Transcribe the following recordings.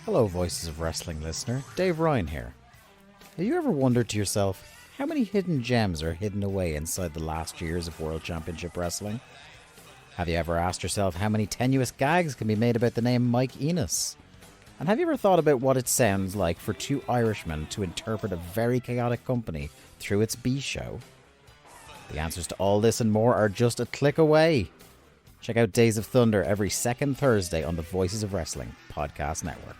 Hello, Voices of Wrestling listener. Dave Ryan here. Have you ever wondered to yourself how many hidden gems are hidden away inside the last years of World Championship Wrestling? Have you ever asked yourself how many tenuous gags can be made about the name Mike Enos? And have you ever thought about what it sounds like for two Irishmen to interpret a very chaotic company through its B show? The answers to all this and more are just a click away. Check out Days of Thunder every second Thursday on the Voices of Wrestling podcast network.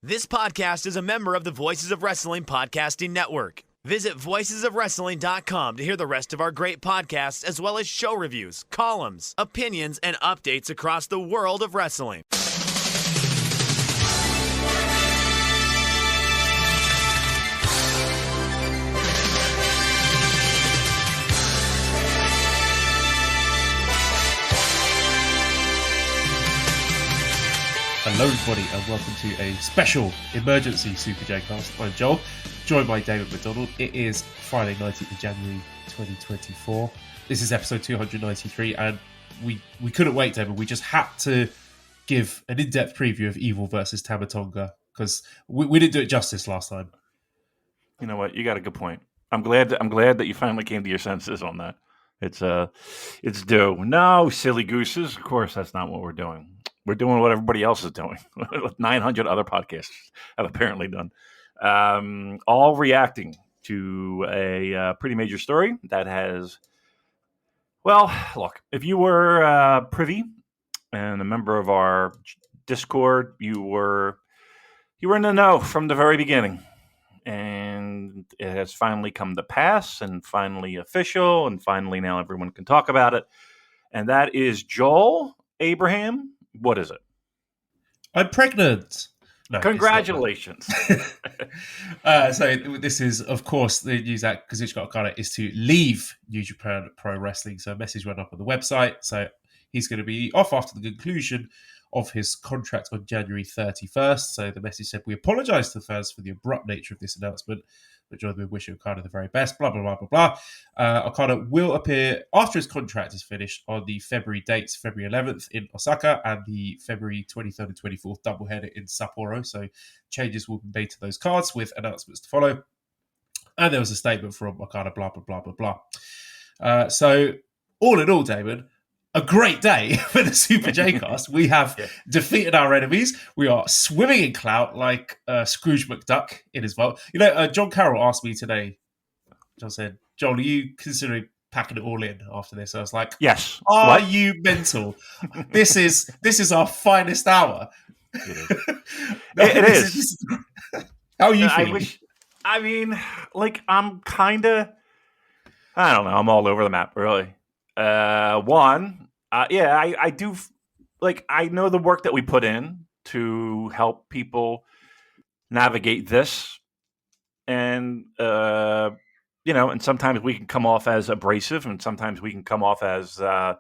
This podcast is a member of the Voices of Wrestling podcasting network. Visit voicesofwrestling.com to hear the rest of our great podcasts, as well as show reviews, columns, opinions, and updates across the world of wrestling. Hello everybody and welcome to a special emergency Super J-Cast. I'm Joel, joined by David McDonald. It is Friday, 19th of January 2024. This is episode 293 and we couldn't wait, David. We just had to give an in-depth preview of Evil versus Tama Tonga because we didn't do it justice last time. You know what? You got a good point. I'm glad that you finally came to your senses on that. It's due. No, silly gooses. Of course, that's not what we're doing. We're doing what everybody else is doing. 900 other podcasts have apparently done. All reacting to a pretty major story that has, well, look, if you were privy and a member of our Discord, you were in the know from the very beginning. And it has finally come to pass and finally official. And finally now everyone can talk about it. And that is Joel Abraham. What is it? I'm pregnant. No, congratulations. So this is, of course, the news that Kazuchika Okada is to leave New Japan Pro Wrestling. So a message went up on the website. So he's going to be off after the conclusion of his contract on January 31st. So the message said, "We apologise to the fans for the abrupt nature of this announcement, but join me in wishing Okada the very best, blah, blah, blah, blah, blah." Okada will appear after his contract is finished on the February dates, February 11th in Osaka and the February 23rd and 24th doubleheader in Sapporo. So changes will be made to those cards with announcements to follow. And there was a statement from Okada, blah, blah, blah, blah, blah. So all in all, David, a great day for the Super J-Cast. We have defeated our enemies. We are swimming in clout like Scrooge McDuck in his vault. You know, John Carroll asked me today, John said, "Joel, are you considering packing it all in after this?" I was like, yes. Are you mental? This is our finest hour. It is. It is. How are you feeling? I'm kind of, I don't know, I'm all over the map, really. I do, I know the work that we put in to help people navigate this. And, and sometimes we can come off as abrasive and sometimes we can come off as a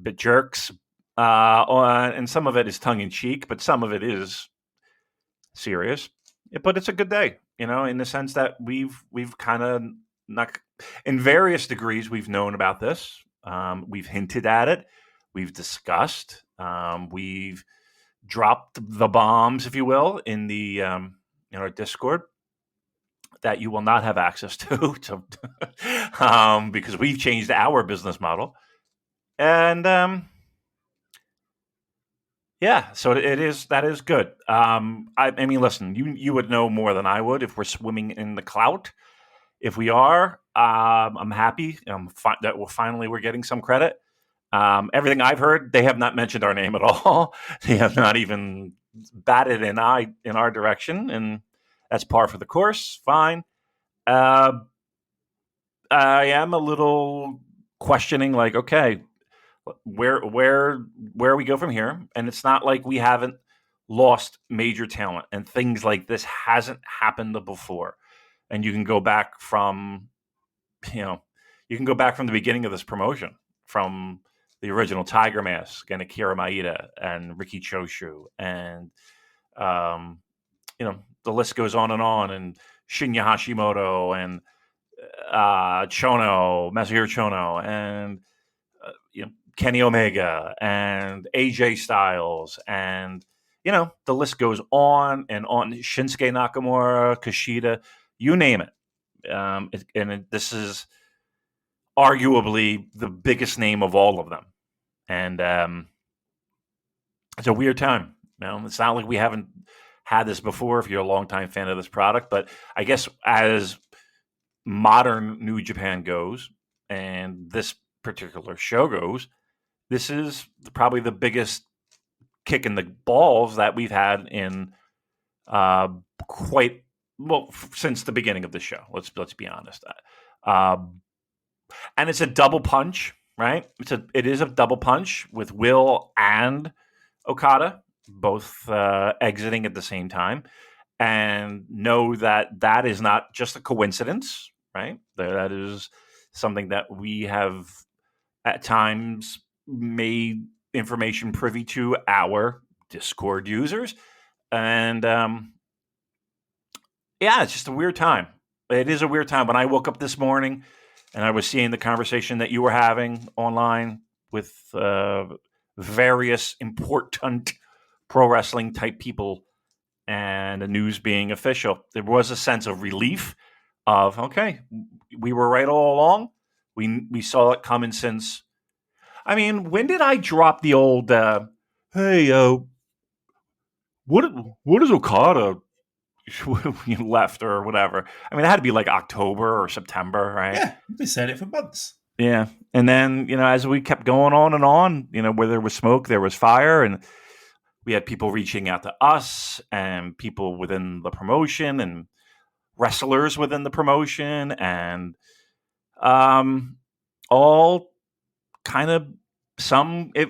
bit jerks. And some of it is tongue in cheek, but some of it is serious. But it's a good day, in the sense that we've kind of not, in various degrees, we've known about this. We've hinted at it. We've discussed. We've dropped the bombs, if you will, in the in our Discord that you will not have access to, because we've changed our business model. And so that is good. I mean, listen, you would know more than I would if we're swimming in the clout. If we are, I'm happy that we're getting some credit. Everything I've heard, they have not mentioned our name at all. They have not even batted an eye in our direction, and that's par for the course. Fine. I am a little questioning, okay, where we go from here, and it's not like we haven't lost major talent, and things like this hasn't happened before. And you can go back from, the beginning of this promotion, from the original Tiger Mask and Akira Maeda and Riki Choshu, and the list goes on, and Shinya Hashimoto, and Chono, Masahiro Chono, and Kenny Omega and AJ Styles, and the list goes on and on. Shinsuke Nakamura, Kushida, you name it. This is arguably the biggest name of all of them, and it's a weird time. It's not like we haven't had this before. If you're a longtime fan of this product, but I guess as modern New Japan goes, and this particular show goes, this is probably the biggest kick in the balls that we've had in since the beginning of the show. Let's be honest. And it's a double punch, right? It is a double punch with Will and Okada both exiting at the same time, and know that is not just a coincidence, right? That is something that we have at times made information privy to our Discord users, and it's just a weird time. It is a weird time. When I woke up this morning and I was seeing the conversation that you were having online with various important pro wrestling type people and the news being official, there was a sense of relief of, okay, we were right all along. We saw it coming since. I mean, when did I drop the old, hey, what is Okada left or whatever? I mean, it had to be like October or September, right? Yeah, we've been saying it for months. Yeah. And then, as we kept going on and on, where there was smoke, there was fire. And we had people reaching out to us and people within the promotion and wrestlers within the promotion and all kind of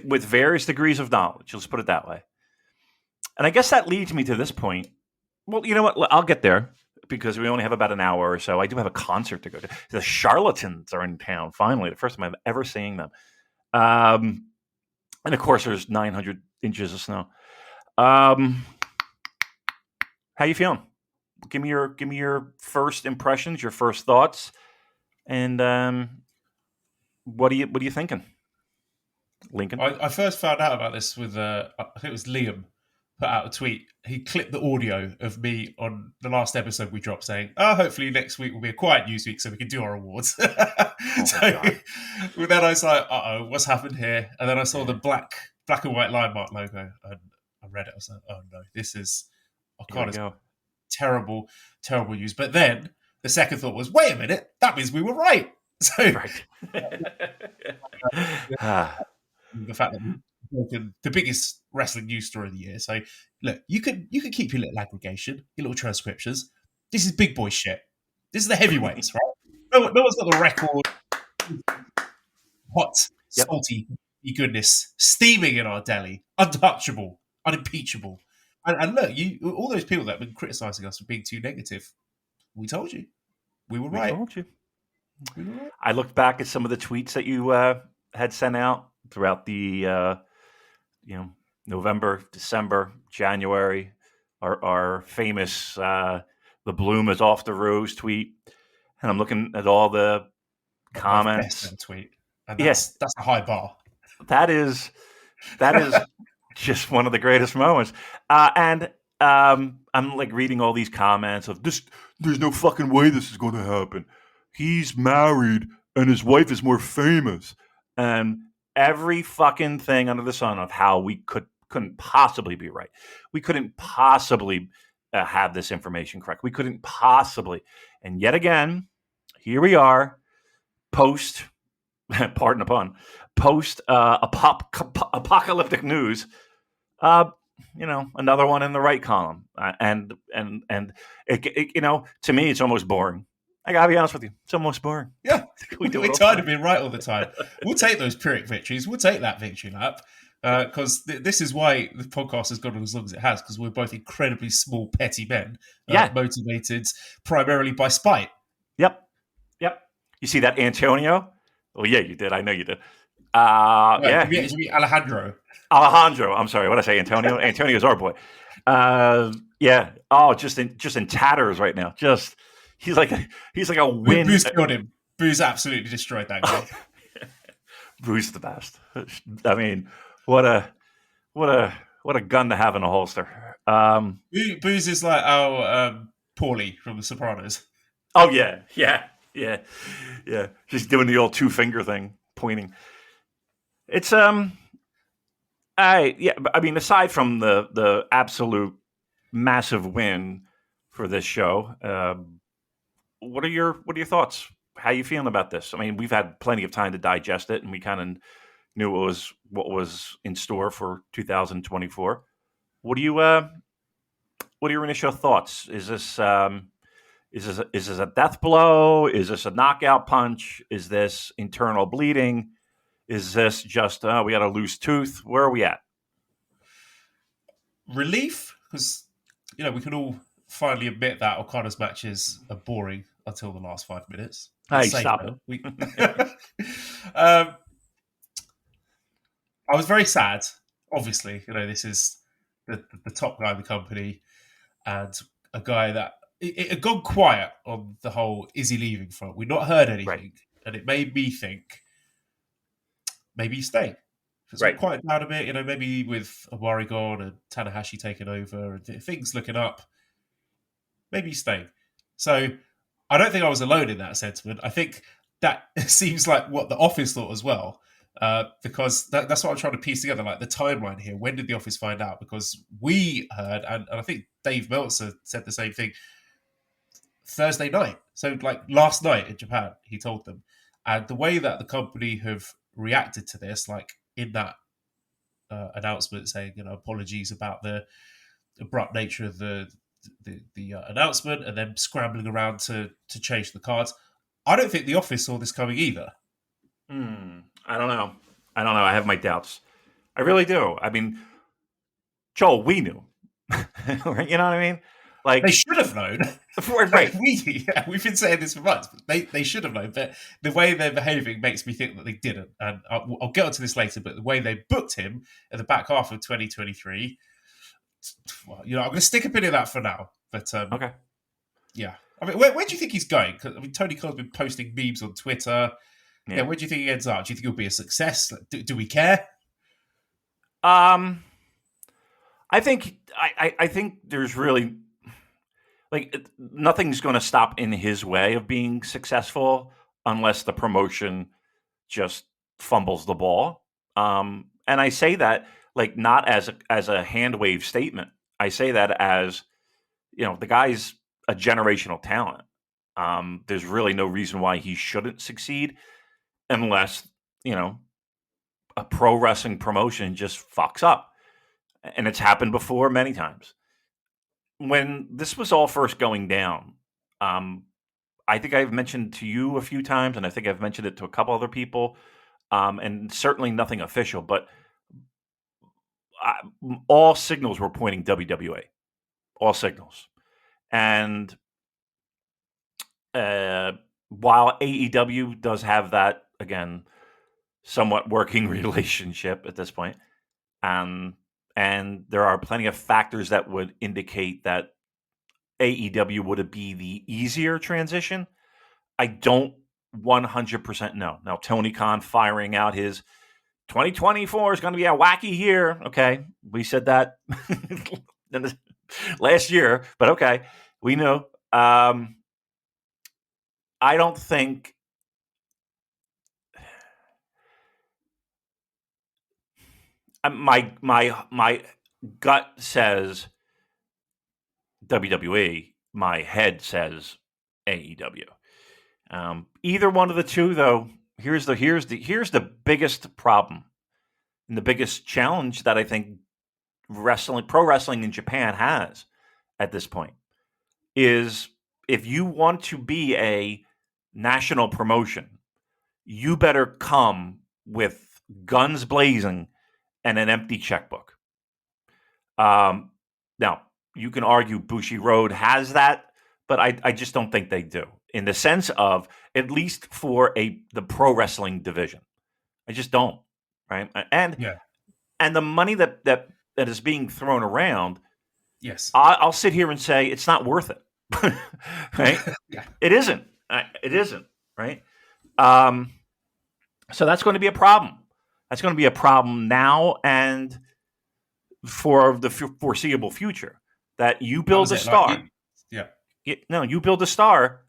with various degrees of knowledge. Let's put it that way. And I guess that leads me to this point. Well, you know what? I'll get there because we only have about an hour or so. I do have a concert to go to. The Charlatans are in town, finally. The first time I've ever seen them. And, of course, there's 900 inches of snow. How you feeling? Give me your first impressions, your first thoughts, and what are you thinking, Lincoln? I first found out about this with I think it was Liam put out a tweet. He clipped the audio of me on the last episode we dropped saying, hopefully next week will be a quiet news week so we can do our awards. Then I was like, what's happened here? And then I saw the black and white line mark logo and I read it. I was like, oh no, this is terrible, terrible news. But then the second thought was, wait a minute, that means we were right. So right. The fact that we've broken the biggest wrestling news story of the year. So look, you can keep your little aggregation, your little transcriptions. This is big boy shit. This is the heavyweights, right? No one's got the record. Hot, salty goodness, steaming in our deli, untouchable, unimpeachable. And look, all those people that have been criticising us for being too negative, we told you. We were right. We told you. I looked back at some of the tweets that you had sent out throughout the November, December, January, our famous "the bloom is off the rose" tweet, and I'm looking at all the comments. Tweet. And that's a high bar. That is just one of the greatest moments. And I'm like reading all these comments of this. There's no fucking way this is going to happen. He's married and his wife is more famous, and every fucking thing under the sun of how we couldn't possibly be right. We couldn't possibly have this information correct. We couldn't possibly. And yet again, here we are, post apocalyptic news. Another one in the right column, and it, to me, it's almost boring. I gotta be honest with you, it's almost boring. Yeah, we're tired of being right all the time. We'll take those Pyrrhic victories. We'll take that victory lap because this is why the podcast has gone as long as it has, because we're both incredibly small, petty men, motivated primarily by spite. Yep. You see that, Antonio? Well, yeah, you did. I know you did. Alejandro. I'm sorry. What did I say? Antonio. Antonio's our boy. Yeah. Oh, just in tatters right now. he's like a win. Boo's killed him. Boo's absolutely destroyed that guy. Boo's the best. I mean, what a gun to have in a holster. Boo's is like our Paulie from The Sopranos. Oh yeah. Just doing the old 2-finger thing, pointing. It's I mean, aside from the absolute massive win for this show, what are your thoughts? How are you feeling about this? I mean, we've had plenty of time to digest it, and we kind of knew what was in store for 2024. What are your initial thoughts? Is this a death blow? Is this a knockout punch? Is this internal bleeding? Is this just we got a loose tooth? Where are we at? Relief, because we can all finally admit that Okada's matches are boring until the last 5 minutes. Hey, stop it. I was very sad. Obviously, this is the top guy in the company, and a guy that it had gone quiet on the whole "is he leaving" front. We'd not heard anything, Right. and it made me think maybe he's staying. It's Right. quite down a bit, maybe with Awari gone and Tanahashi taking over and things looking up. Maybe he's staying. So I don't think I was alone in that sentiment. I think that seems like what the office thought as well, because that's what I'm trying to piece together, like the timeline here. When did the office find out? Because we heard, and I think Dave Meltzer said the same thing, Thursday night. So like last night in Japan, he told them. And the way that the company have reacted to this, like in that announcement saying, apologies about the abrupt nature of the announcement, and then scrambling around to change the cards. I don't think the office saw this coming either. I don't know. I have my doubts. I really do. I mean, Joel, we knew. You know what I mean? Like, they should have known. Right. We've been saying this for months. But they should have known. But the way they're behaving makes me think that they didn't. And I'll get onto this later. But the way they booked him at the back half of 2023, well, I'm going to stick a pin in that for now. But okay. Yeah. I mean, where do you think he's going? Because Tony Khan's been posting memes on Twitter. Yeah. Where do you think he ends up? Do you think he'll be a success? Do we care? I think there's really nothing's going to stop in his way of being successful unless the promotion just fumbles the ball. And I say that not as a hand wave statement. I say that as the guy's a generational talent. There's really no reason why he shouldn't succeed unless a pro wrestling promotion just fucks up. And it's happened before many times. When this was all first going down, I think I've mentioned to you a few times, and I think I've mentioned it to a couple other people, and certainly nothing official, but all signals were pointing WWA. All signals. And while AEW does have that, again, somewhat working relationship at this point, and there are plenty of factors that would indicate that AEW would be the easier transition. I don't 100% know. Now, Tony Khan firing out his 2024 is going to be a wacky year. Okay, we said that last year, but okay, we know. I don't think my gut says WWE. My head says AEW. Either one of the two, though. Here's the biggest problem and the biggest challenge that I think pro wrestling in Japan has at this point is if you want to be a national promotion, you better come with guns blazing and an empty checkbook. Now, you can argue Bushi Road has that, but I just don't think they do, in the sense of, at least for the pro wrestling division. I just don't, right? And the money that is being thrown around, yes, I'll sit here and say it's not worth it. right? Yeah. It isn't. It isn't, right? Um, so that's going to be a problem. That's going to be a problem now and for the foreseeable future. That you That build was a it. Like, star. yeah. No, you build a star,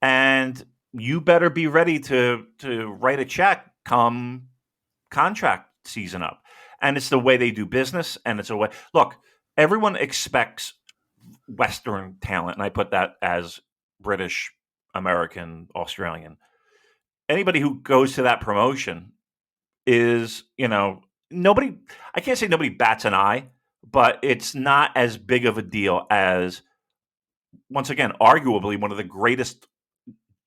and you better be ready to write a check come contract season up. And it's the way they do business, and it's a way. Look, everyone expects Western talent, and I put that as British, American, Australian. Anybody who goes to that promotion is, nobody. I can't say nobody bats an eye, but it's not as big of a deal as, once again, arguably one of the greatest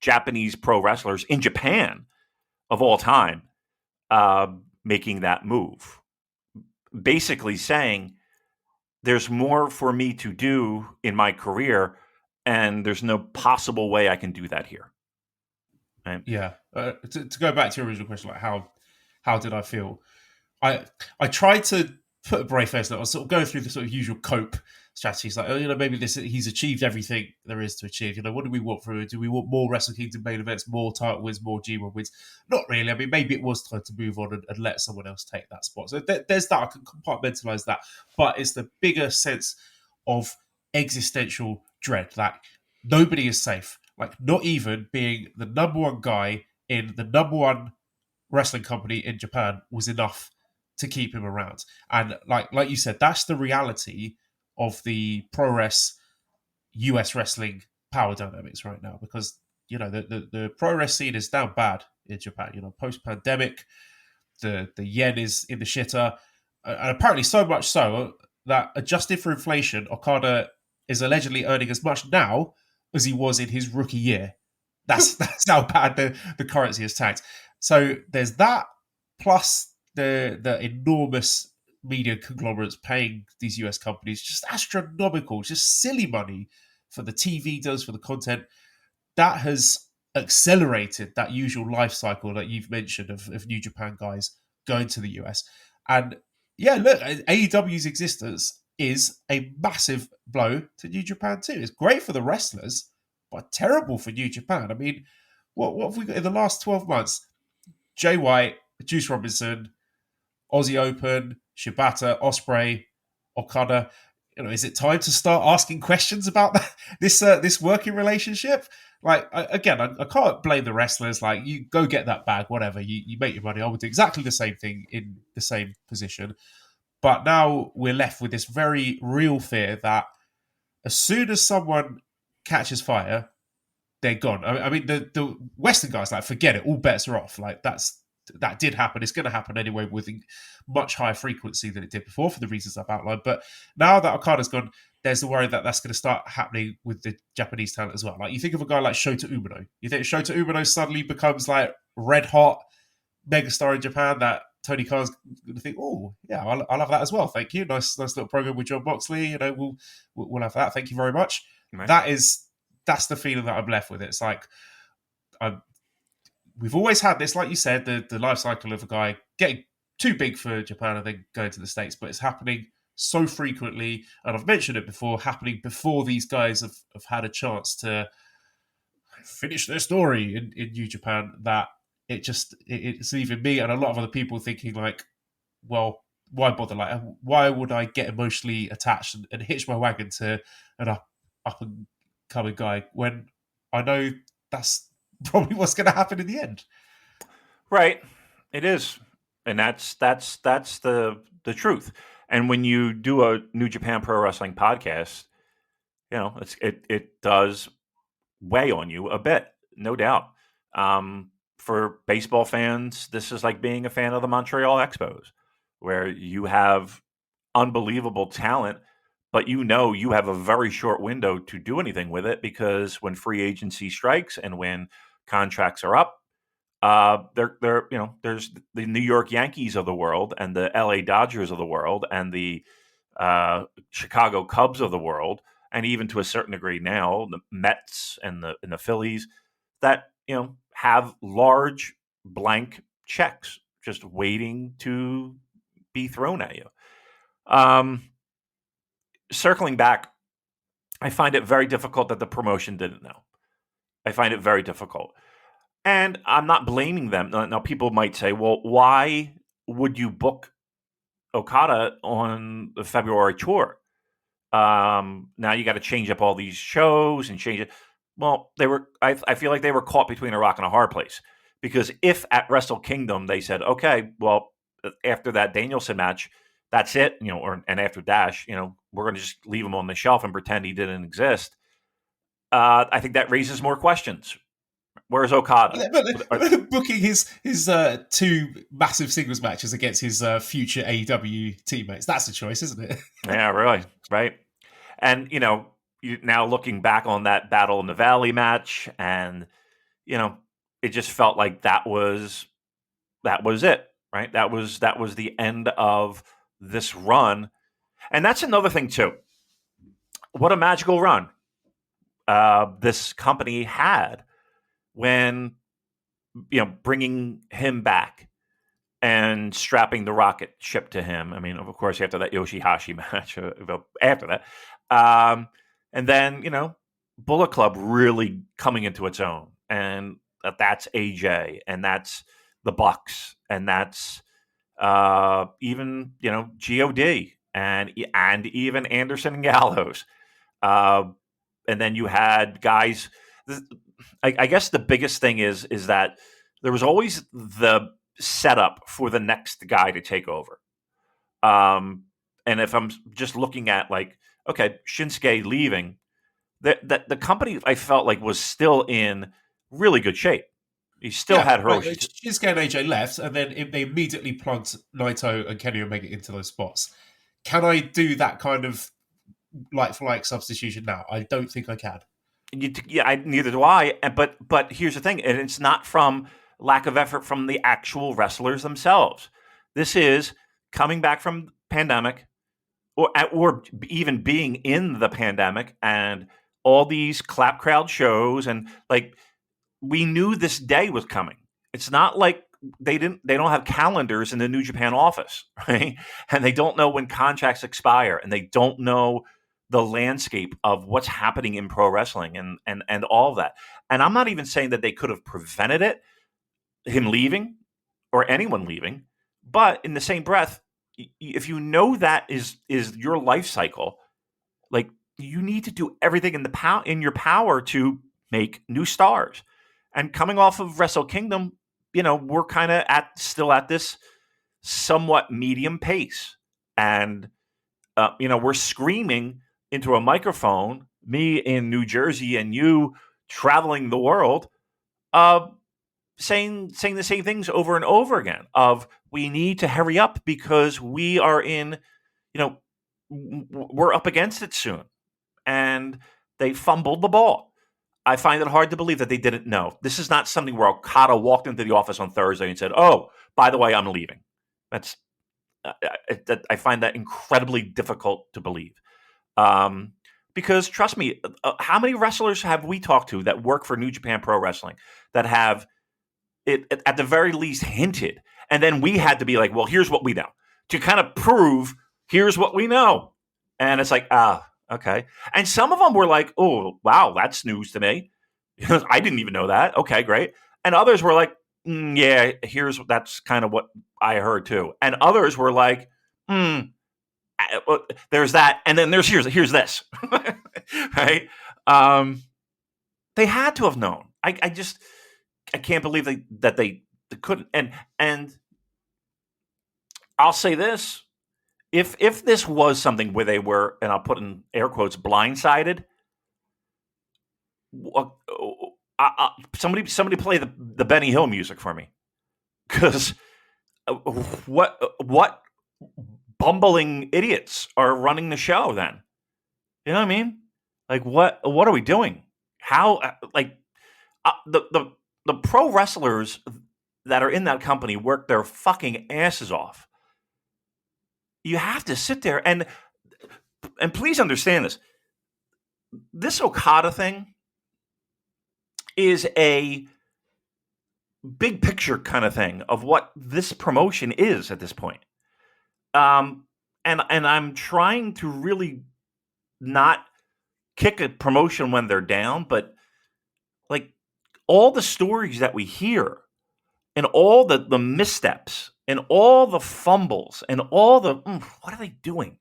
Japanese pro wrestlers in Japan of all time, making that move. Basically saying, there's more for me to do in my career, and there's no possible way I can do that here. Right? Yeah. To go back to your original question, like how did I feel? I tried to put a brave face. I was sort of going through the sort of usual cope strategies, like, maybe he's achieved everything there is to achieve. What do we want from him? Do we want more Wrestle Kingdom main events, more title wins, more G1 wins? Not really. I mean, maybe it was time to move on and let someone else take that spot. So there's that. I can compartmentalize that, but it's the bigger sense of existential dread. Like, nobody is safe. Like, not even being the number one guy in the number one wrestling company in Japan was enough to keep him around. And like you said, that's the reality of the pro-res US wrestling power dynamics right now, because the pro-res scene is down bad in Japan. Post-pandemic, the yen is in the shitter, and apparently so much so that, adjusted for inflation, Okada is allegedly earning as much now as he was in his rookie year. That's how bad the currency is taxed. So there's that, plus the enormous media conglomerates paying these US companies just astronomical, just silly money for the TV does, for the content. That has accelerated that usual life cycle that you've mentioned of New Japan guys going to the US. And yeah, look, AEW's existence is a massive blow to New Japan too. It's great for the wrestlers, but terrible for New Japan. I mean, what have we got in the last 12 months? Jay White, Juice Robinson, Aussie Open, Shibata, Ospreay, Okada. Is it time to start asking questions about this working relationship? Like, I can't blame the wrestlers. Like, you go get that bag, whatever. You make your money. I would do exactly the same thing in the same position. But now we're left with this very real fear that as soon as someone catches fire, they're gone. I mean, the Western guys, like, forget it. All bets are off. Like, that did happen. It's going to happen anyway with much higher frequency than it did before, for the reasons I've outlined. But now that Okada's gone, there's the worry that that's going to start happening with the Japanese talent as well. Like, you think of a guy like Shota Umino. You think Shota Umino suddenly becomes like red hot megastar in Japan, that Tony Khan's going to think, oh yeah, I'll have that as well. Thank you. Nice little program with John Moxley. We'll have that. Thank you very much. Right. That's the feeling that I'm left with. It's like, we've always had this, like you said, the life cycle of a guy getting too big for Japan and then going to the States, but it's happening so frequently, and I've mentioned it before, happening before these guys have had a chance to finish their story in New Japan, that it's leaving me and a lot of other people thinking like, well, why bother? Like, why would I get emotionally attached and hitch my wagon to an up and coming guy when I know that's probably what's going to happen in the end? Right. It is. And that's the truth. And when you do a New Japan Pro Wrestling podcast, it does weigh on you a bit, no doubt. For baseball fans, this is like being a fan of the Montreal Expos, where you have unbelievable talent, but you have a very short window to do anything with it, because when free agency strikes and when contracts are up, there's the New York Yankees of the world and the LA Dodgers of the world and the Chicago Cubs of the world, and even to a certain degree now the Mets and the Phillies, that have large blank checks just waiting to be thrown at you. Circling back I find it very difficult that the promotion didn't know. I find it very difficult. And I'm not blaming them. Now, people might say, well, why would you book Okada on the February tour? Now you got to change up all these shows and change it. Well, I feel like they were caught between a rock and a hard place. Because if at Wrestle Kingdom they said, okay, well, after that Danielson match, that's it, and after Dash, we're going to just leave him on the shelf and pretend he didn't exist. I think that raises more questions. Where's Okada? But booking his 2 massive singles matches against his future AEW teammates, that's a choice, isn't it? Yeah, really, right? And, now looking back on that Battle in the Valley match, and, it just felt like that was it, right? That was the end of this run. And that's another thing, too. What a magical run this company had when, bringing him back and strapping the rocket ship to him. I mean, of course, after that Yoshihashi match, after that. And then, Bullet Club really coming into its own. And that's AJ, and that's the Bucks, and that's even, GOD, and even Anderson and Gallows. And then you had guys. I guess the biggest thing is that there was always the setup for the next guy to take over. And if I'm just looking at Shinsuke leaving, the company I felt like was still in really good shape. He still had Hiroshi. Right. Shinsuke and AJ left, and then they immediately plugged Naito and Kenny Omega into those spots. Can I do that kind of like-for-like substitution now? I don't think I can. Neither do I. But here's the thing, and it's not from lack of effort from the actual wrestlers themselves. This is coming back from pandemic, or even being in the pandemic, and all these clap crowd shows, and we knew this day was coming. It's not like they don't have calendars in the New Japan office, right? And they don't know when contracts expire, and they don't know the landscape of what's happening in pro wrestling and all of that. And I'm not even saying that they could have prevented it, him leaving or anyone leaving, but in the same breath, if you know that is your life cycle, you need to do everything in your power to make new stars. And coming off of Wrestle Kingdom, we're kind of still at this somewhat medium pace, and we're screaming into a microphone, me in New Jersey and you traveling the world, saying the same things over and over again of we need to hurry up because we are in, we're up against it soon. And they fumbled the ball. I find it hard to believe that they didn't know. This is not something where Okada walked into the office on Thursday and said, oh, by the way, I'm leaving. That's I find that incredibly difficult to believe. Because trust me, how many wrestlers have we talked to that work for New Japan Pro Wrestling that have it at the very least hinted, and then we had to be like, well, here's what we know to kind of prove here's what we know, and it's like, okay. And some of them were like, oh, wow, that's news to me. I didn't even know that. Okay, great. And others were like, yeah, that's kind of what I heard too. And others were like, there's that, and then here's this, right? They had to have known. I can't believe that they couldn't. And I'll say this: if this was something where they were, and I'll put in air quotes, blindsided, somebody play the Benny Hill music for me, because what bumbling idiots are running the show then? You know what I mean? Like, what are we doing? How, the pro wrestlers that are in that company work their fucking asses off. You have to sit there and please understand this. This Okada thing is a big picture kind of thing of what this promotion is at this point. And I'm trying to really not kick a promotion when they're down, but like all the stories that we hear and all the missteps and all the fumbles and all the what are they doing?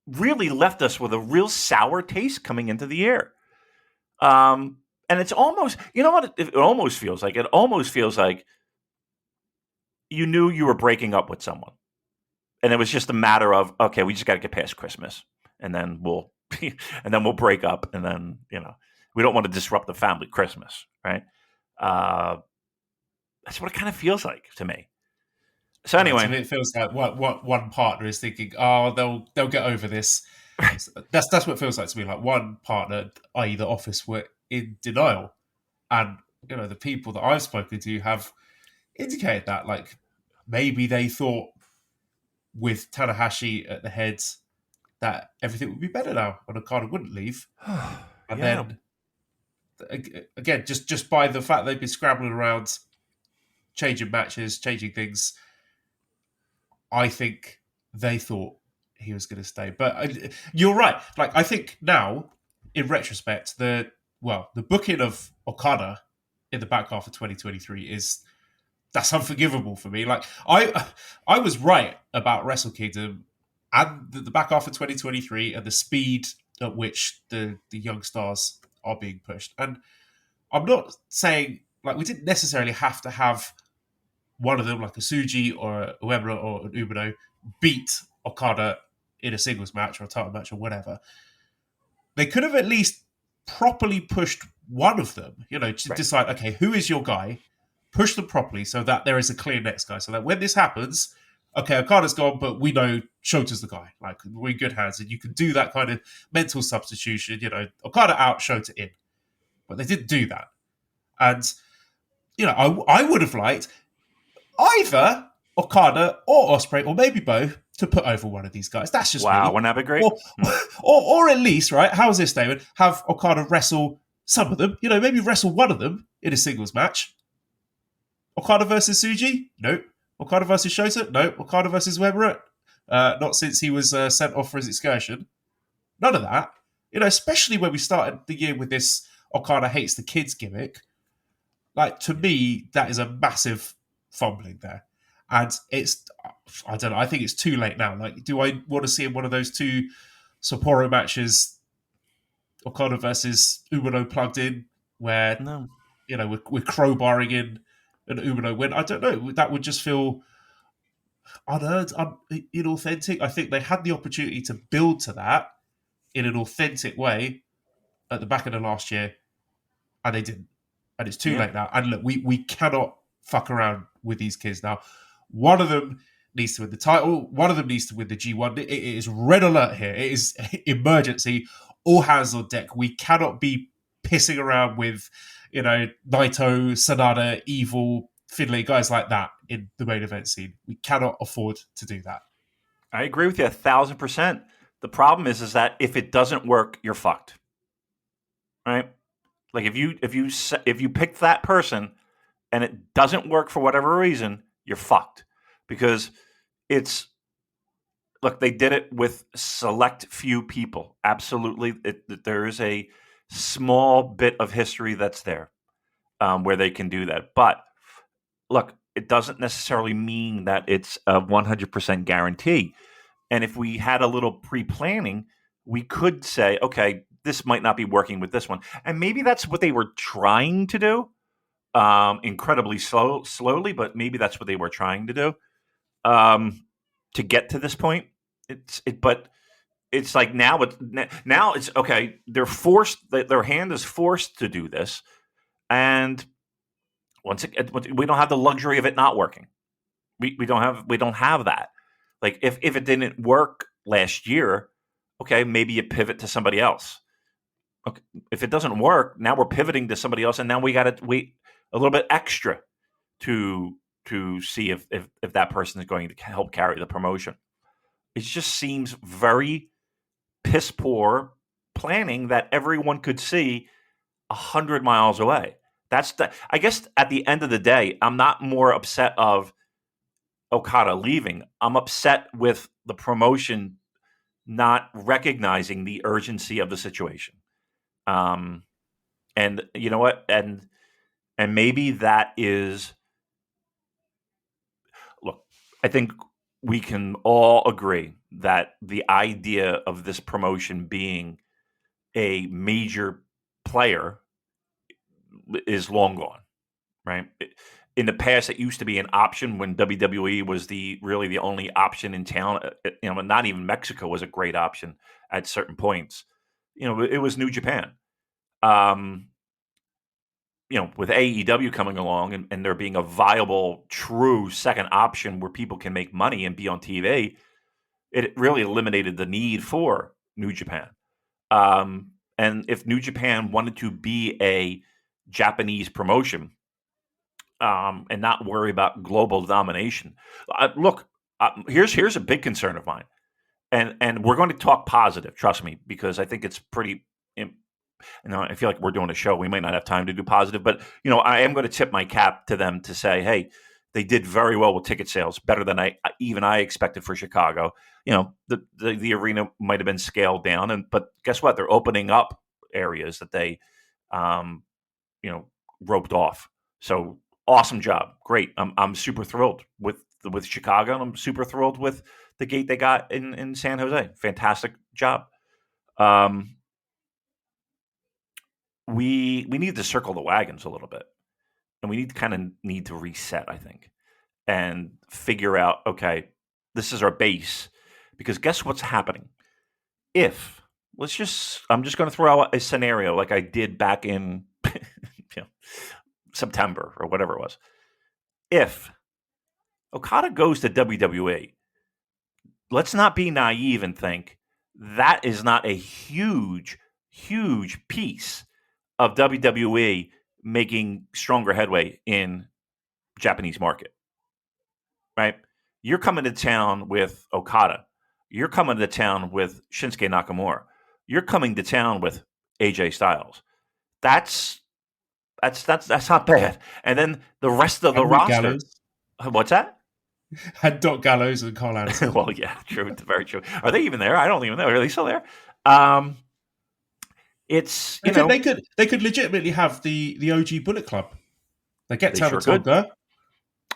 Really left us with a real sour taste coming into the year. And it's almost, you know what it almost feels like? It almost feels like you knew you were breaking up with someone. And it was just a matter of, okay, we just got to get past Christmas and then we'll break up. And then, we don't want to disrupt the family Christmas. Right. That's what it kind of feels like to me. So anyway, to me it feels like what one partner is thinking, oh, they'll get over this. That's what it feels like to me. Like one partner, i.e. the office, were in denial, and the people that I've spoken to have indicated that, like, maybe they thought with Tanahashi at the head that everything would be better now and Okada wouldn't leave. And then again, just by the fact they've been scrambling around, changing matches, changing things, I think they thought he was going to stay. But you're right. Like, I think now, in retrospect, the booking of Okada in the back half of 2023 that's unforgivable for me. Like, I was right about Wrestle Kingdom and the back half of 2023 and the speed at which the young stars are being pushed. And I'm not saying, like, we didn't necessarily have to have one of them, like a Tsuji or a Uemura or an Umino, beat Okada in a singles match or a title match or whatever. They could have at least properly pushed one of them, to decide, okay, who is your guy? Push them properly so that there is a clear next guy. So that when this happens, okay, Okada's gone, but we know Shota's the guy. Like, we're in good hands. And you can do that kind of mental substitution, Okada out, Shota in. But they didn't do that. And, I would have liked either Okada or Ospreay, or maybe both, to put over one of these guys. That's just wow, me. wouldn't that be great? Or at least, right? How's this, David? Have Okada wrestle some of them. Maybe wrestle one of them in a singles match. Okada versus Tsuji? Nope. Okada versus Shota? Nope. Okada versus Uemura? Not since he was sent off for his excursion. None of that. Especially when we started the year with this Okada hates the kids gimmick. Like, to me, that is a massive fumbling there. And I don't know, I think it's too late now. Like, do I want to see one of those two Sapporo matches, Okada versus Umino plugged in, where, No. we're crowbarring in an Umino win? I don't know. That would just feel unearned, inauthentic. I think they had the opportunity to build to that in an authentic way at the back of the last year, and they didn't. And it's too late now. And look, we cannot fuck around with these kids now. One of them needs to win the title. One of them needs to win the G1. It is red alert here. It is emergency. All hands on deck. We cannot be pissing around with, Naito, Sanada, Evil, Finlay, guys like that in the main event scene. We cannot afford to do that. I agree with you 1,000%. The problem is that if it doesn't work, you're fucked. Right? Like, if you pick that person and it doesn't work for whatever reason, you're fucked. Because they did it with select few people. Absolutely. There is a small bit of history that's there where they can do that. But look, it doesn't necessarily mean that it's a 100% guarantee. And if we had a little pre-planning, we could say, okay, this might not be working with this one. And maybe that's what they were trying to do, incredibly slowly, but maybe that's what they were trying to do to get to this point. But it's like now it's okay. They're forced. Their hand is forced to do this, and we don't have the luxury of it not working. We don't have that. Like, if it didn't work last year, okay, maybe you pivot to somebody else. Okay, if it doesn't work, now we're pivoting to somebody else, and now we got to wait a little bit extra to see if that person is going to help carry the promotion. It just seems very piss poor planning that everyone could see 100 miles away. I guess at the end of the day, I'm not more upset of Okada leaving. I'm upset with the promotion not recognizing the urgency of the situation. And you know what? And maybe that is, look, I think we can all agree that the idea of this promotion being a major player is long gone, right? In the past, it used to be an option when WWE was really the only option in town. Not even Mexico was a great option at certain points. It was New Japan. With AEW coming along and there being a viable, true second option where people can make money and be on TV, it really eliminated the need for New Japan. And if New Japan wanted to be a Japanese promotion and not worry about global domination, here's a big concern of mine, and we're going to talk positive. Trust me, because I think it's pretty. I feel like we're doing a show. We might not have time to do positive, but I am going to tip my cap to them to say, hey, they did very well with ticket sales, better than I expected for Chicago. The arena might have been scaled down, but guess what? They're opening up areas that they, roped off. So awesome job, great. I'm super thrilled with Chicago, and I'm super thrilled with the gate they got in San Jose. Fantastic job. We need to circle the wagons a little bit, and we need to reset, I think, and figure out, okay, this is our base, because guess what's happening? I'm just going to throw out a scenario like I did back in September or whatever it was. If Okada goes to WWE, let's not be naive and think that is not a huge, huge piece of WWE making stronger headway in Japanese market, right? You're coming to town with Okada. You're coming to town with Shinsuke Nakamura. You're coming to town with AJ Styles. That's not bad. And then the rest of the roster. Gallows. What's that? Had Doc Gallows and Carl Anderson. Well, yeah, true, very true. Are they even there? I don't even know. Are they still there? It's they could legitimately have the OG Bullet Club. They get Tama Tonga.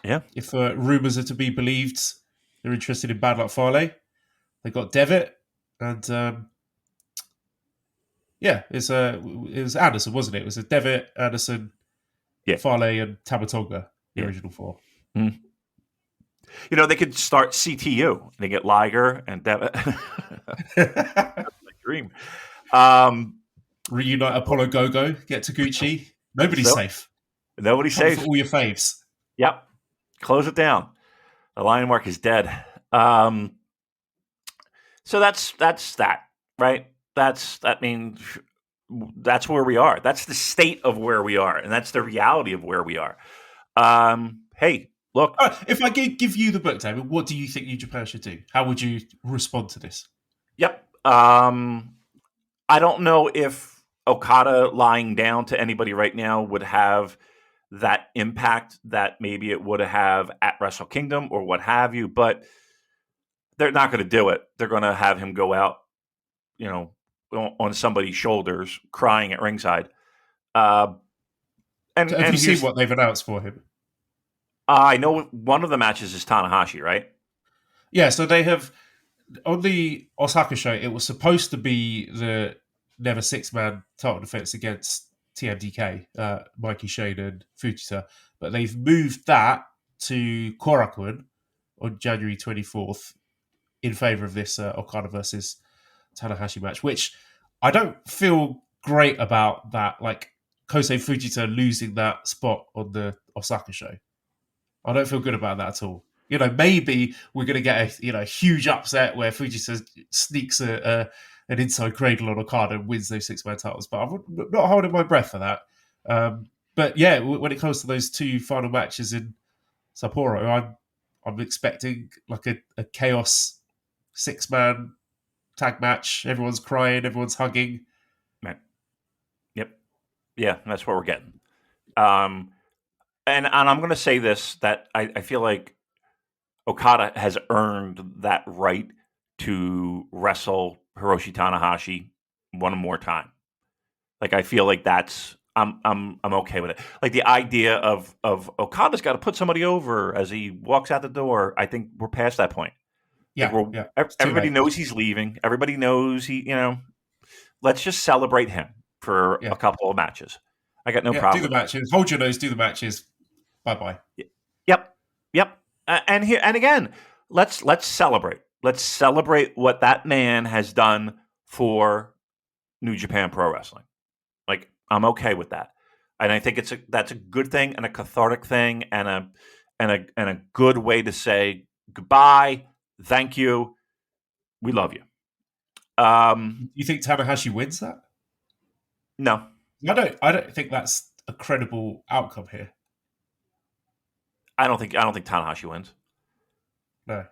Yeah. If rumors are to be believed, they're interested in Bad Luck Fale. They got Devitt, and it was Anderson, wasn't it? It was a Devitt, Anderson, Fale, and Tama Tonga, the original four. Mm. They could start CTU. They get Liger and Devitt. That's my dream. Reunite Apollo Go-Go, get Taguchi. Nobody's safe. Nobody's safe. For all your faves. Yep. Close it down. The Lion Mark is dead. So that's that, right? That's where we are. That's the state of where we are, and that's the reality of where we are. Hey, look. If I give you the book, David, what do you think New Japan should do? How would you respond to this? Yep. I don't know if Okada lying down to anybody right now would have that impact that maybe it would have at Wrestle Kingdom or what have you, but they're not going to do it. They're going to have him go out, on somebody's shoulders, crying at ringside. Have you seen what they've announced for him? I know one of the matches is Tanahashi, right? Yeah, so they have, on the Osaka show, it was supposed to be the Never Six-Man title defense against TMDK, Mikey Shane and Fujita, but they've moved that to Korakuen on January 24th in favor of this Okada versus Tanahashi match, which I don't feel great about that, like Kosei Fujita losing that spot on the Osaka show. I don't feel good about that at all. Maybe we're going to get a huge upset where Fujita sneaks an inside cradle on Okada and wins those six-man titles, but I'm not holding my breath for that. But yeah, when it comes to those two final matches in Sapporo, I'm expecting like a chaos six-man tag match. Everyone's crying, everyone's hugging. Right. Yep. Yeah, that's what we're getting. And I'm going to say this, that I feel like Okada has earned that right to wrestle Hiroshi Tanahashi one more time. Like, I feel like I'm okay with it. Like, the idea of Okada's got to put somebody over as he walks out the door. I think we're past that point. Yeah, Like, It's too everybody late. knows he's leaving. Everybody knows let's just celebrate him for a couple of matches. I got no problem. Do the matches. Hold your nose. Do the matches. Bye. Yep. And again, let's celebrate. Let's celebrate what that man has done for New Japan Pro Wrestling. Like, I'm okay with that, and I think that's a good thing and a cathartic thing and a good way to say goodbye. Thank you. We love you. You think Tanahashi wins that? No, I don't think that's a credible outcome here. I don't think Tanahashi wins. No,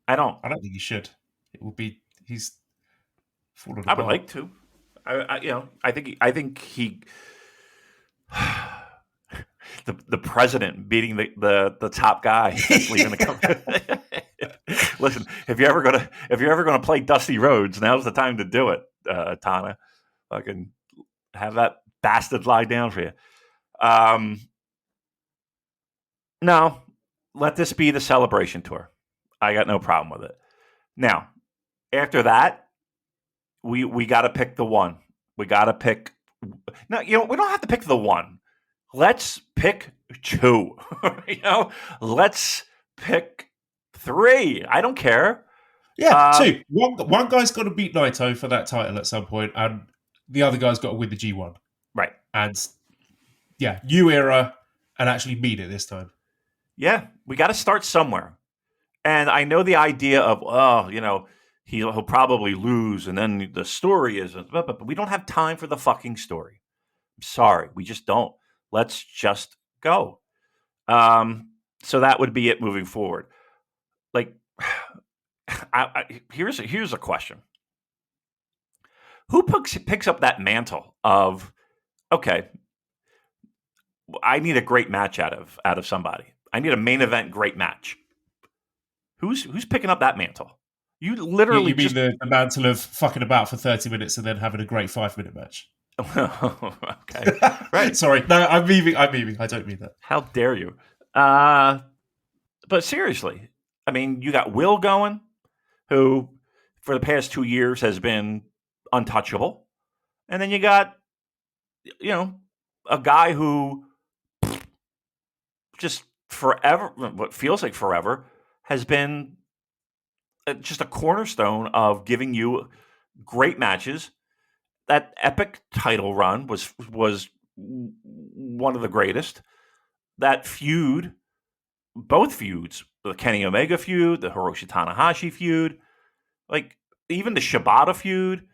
I don't. I don't think he should. It will be he's fallen I apart. would like to. I think he. The president beating the top guy that's leaving the company. Listen, if you're ever gonna play Dusty Rhodes, now's the time to do it, Tana. Fucking have that bastard lie down for you. No, let this be the celebration tour. I got no problem with it. Now, after that, we got to pick the one. We got to pick. No, we don't have to pick the one. Let's pick two. Let's pick three. I don't care. Yeah, two. One guy's got to beat Naito for that title at some point, and the other guy's got to win the G1. Right. And new era, and actually mean it this time. Yeah, we got to start somewhere. And I know the idea of, he'll probably lose, and then the story is, but we don't have time for the fucking story. I'm sorry, we just don't. Let's just go. So that would be it moving forward. Like, here's a question: who picks up that mantle of, okay, I need a great match out of somebody. I need a main event great match. Who's picking up that mantle? You literally You mean the mantle of fucking about for 30 minutes and then having a great 5-minute match? Okay, right. Sorry, no, I'm memeing. I don't mean that. How dare you? But seriously, I mean, you got Will going, who for the past 2 years has been untouchable, and then you got, a guy who just forever, what feels like forever, has been just a cornerstone of giving you great matches. That epic title run was one of the greatest. That feud, both feuds, the Kenny Omega feud, the Hiroshi Tanahashi feud, like even the Shibata feud,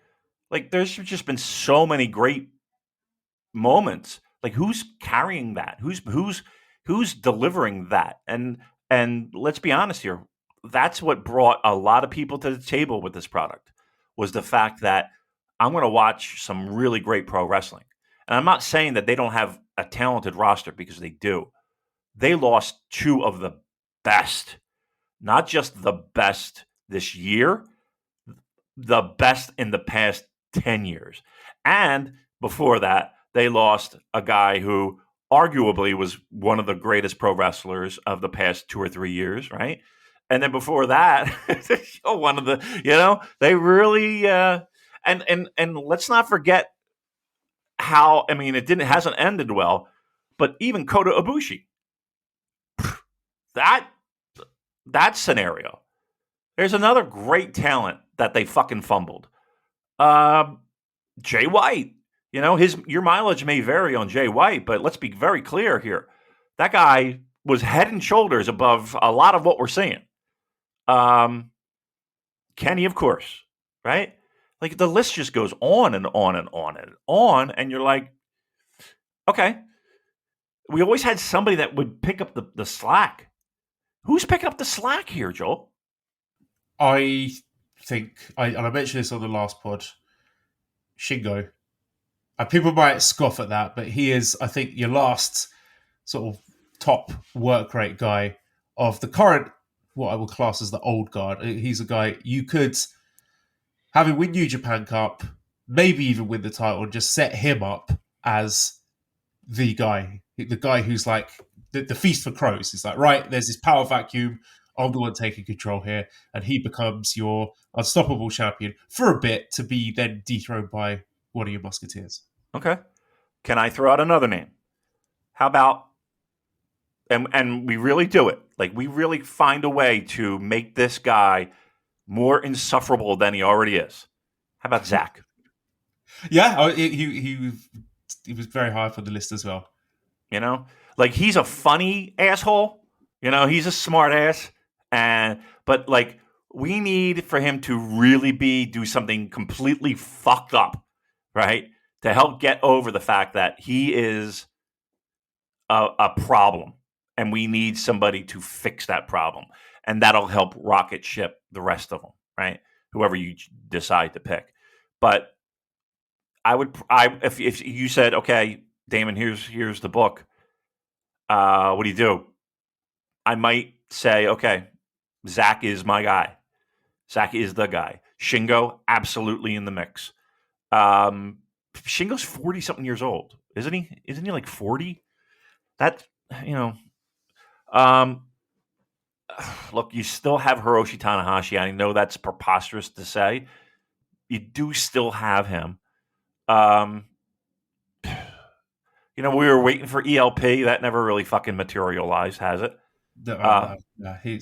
like there's just been so many great moments. Like, who's carrying that? Who's delivering that? And let's be honest here, that's what brought a lot of people to the table with this product, was the fact that I'm going to watch some really great pro wrestling. And I'm not saying that they don't have a talented roster, because they do. They lost two of the best, not just the best this year, the best in the past 10 years. And before that, they lost a guy who arguably was one of the greatest pro wrestlers of the past 2 or 3 years, right? And then before that, one of the, they really, and let's not forget how, I mean, it hasn't ended well, but even Kota Ibushi, that scenario, there's another great talent that they fucking fumbled. Jay White, your mileage may vary on Jay White, but let's be very clear here. That guy was head and shoulders above a lot of what we're seeing. Kenny, of course, right? Like, the list just goes on and on and on and on, and you're like, okay, we always had somebody that would pick up the slack. Who's picking up the slack here, Joel? I think, and I mentioned this on the last pod, Shingo. People might scoff at that, but he is, I think, your last sort of top work rate guy of the current what I would class as the old guard. He's a guy you could have him win New Japan Cup, maybe even win the title, and just set him up as the guy who's like the feast for crows. It's like, right, there's this power vacuum. I'm the one taking control here, and he becomes your unstoppable champion for a bit to be then dethroned by one of your musketeers. Okay. Can I throw out another name? How about, and we really do it, like we really find a way to make this guy more insufferable than he already is. How about Zach? Yeah, he was very high up on the list as well. You know, like he's a funny asshole. You know, he's a smart ass, but like we need for him to really do something completely fucked up, right? To help get over the fact that he is a problem, and we need somebody to fix that problem, and that'll help rocket ship the rest of them, right? Whoever you decide to pick. But if you said, okay, Damon, here's the book. What do you do? I might say, okay, Zach is my guy. Zach is the guy. Shingo, absolutely in the mix. Shingo's 40-something years old, isn't he? Isn't he like 40? That, look, you still have Hiroshi Tanahashi. I know that's preposterous to say. You do still have him. We were waiting for ELP. That never really fucking materialized, has it? No, he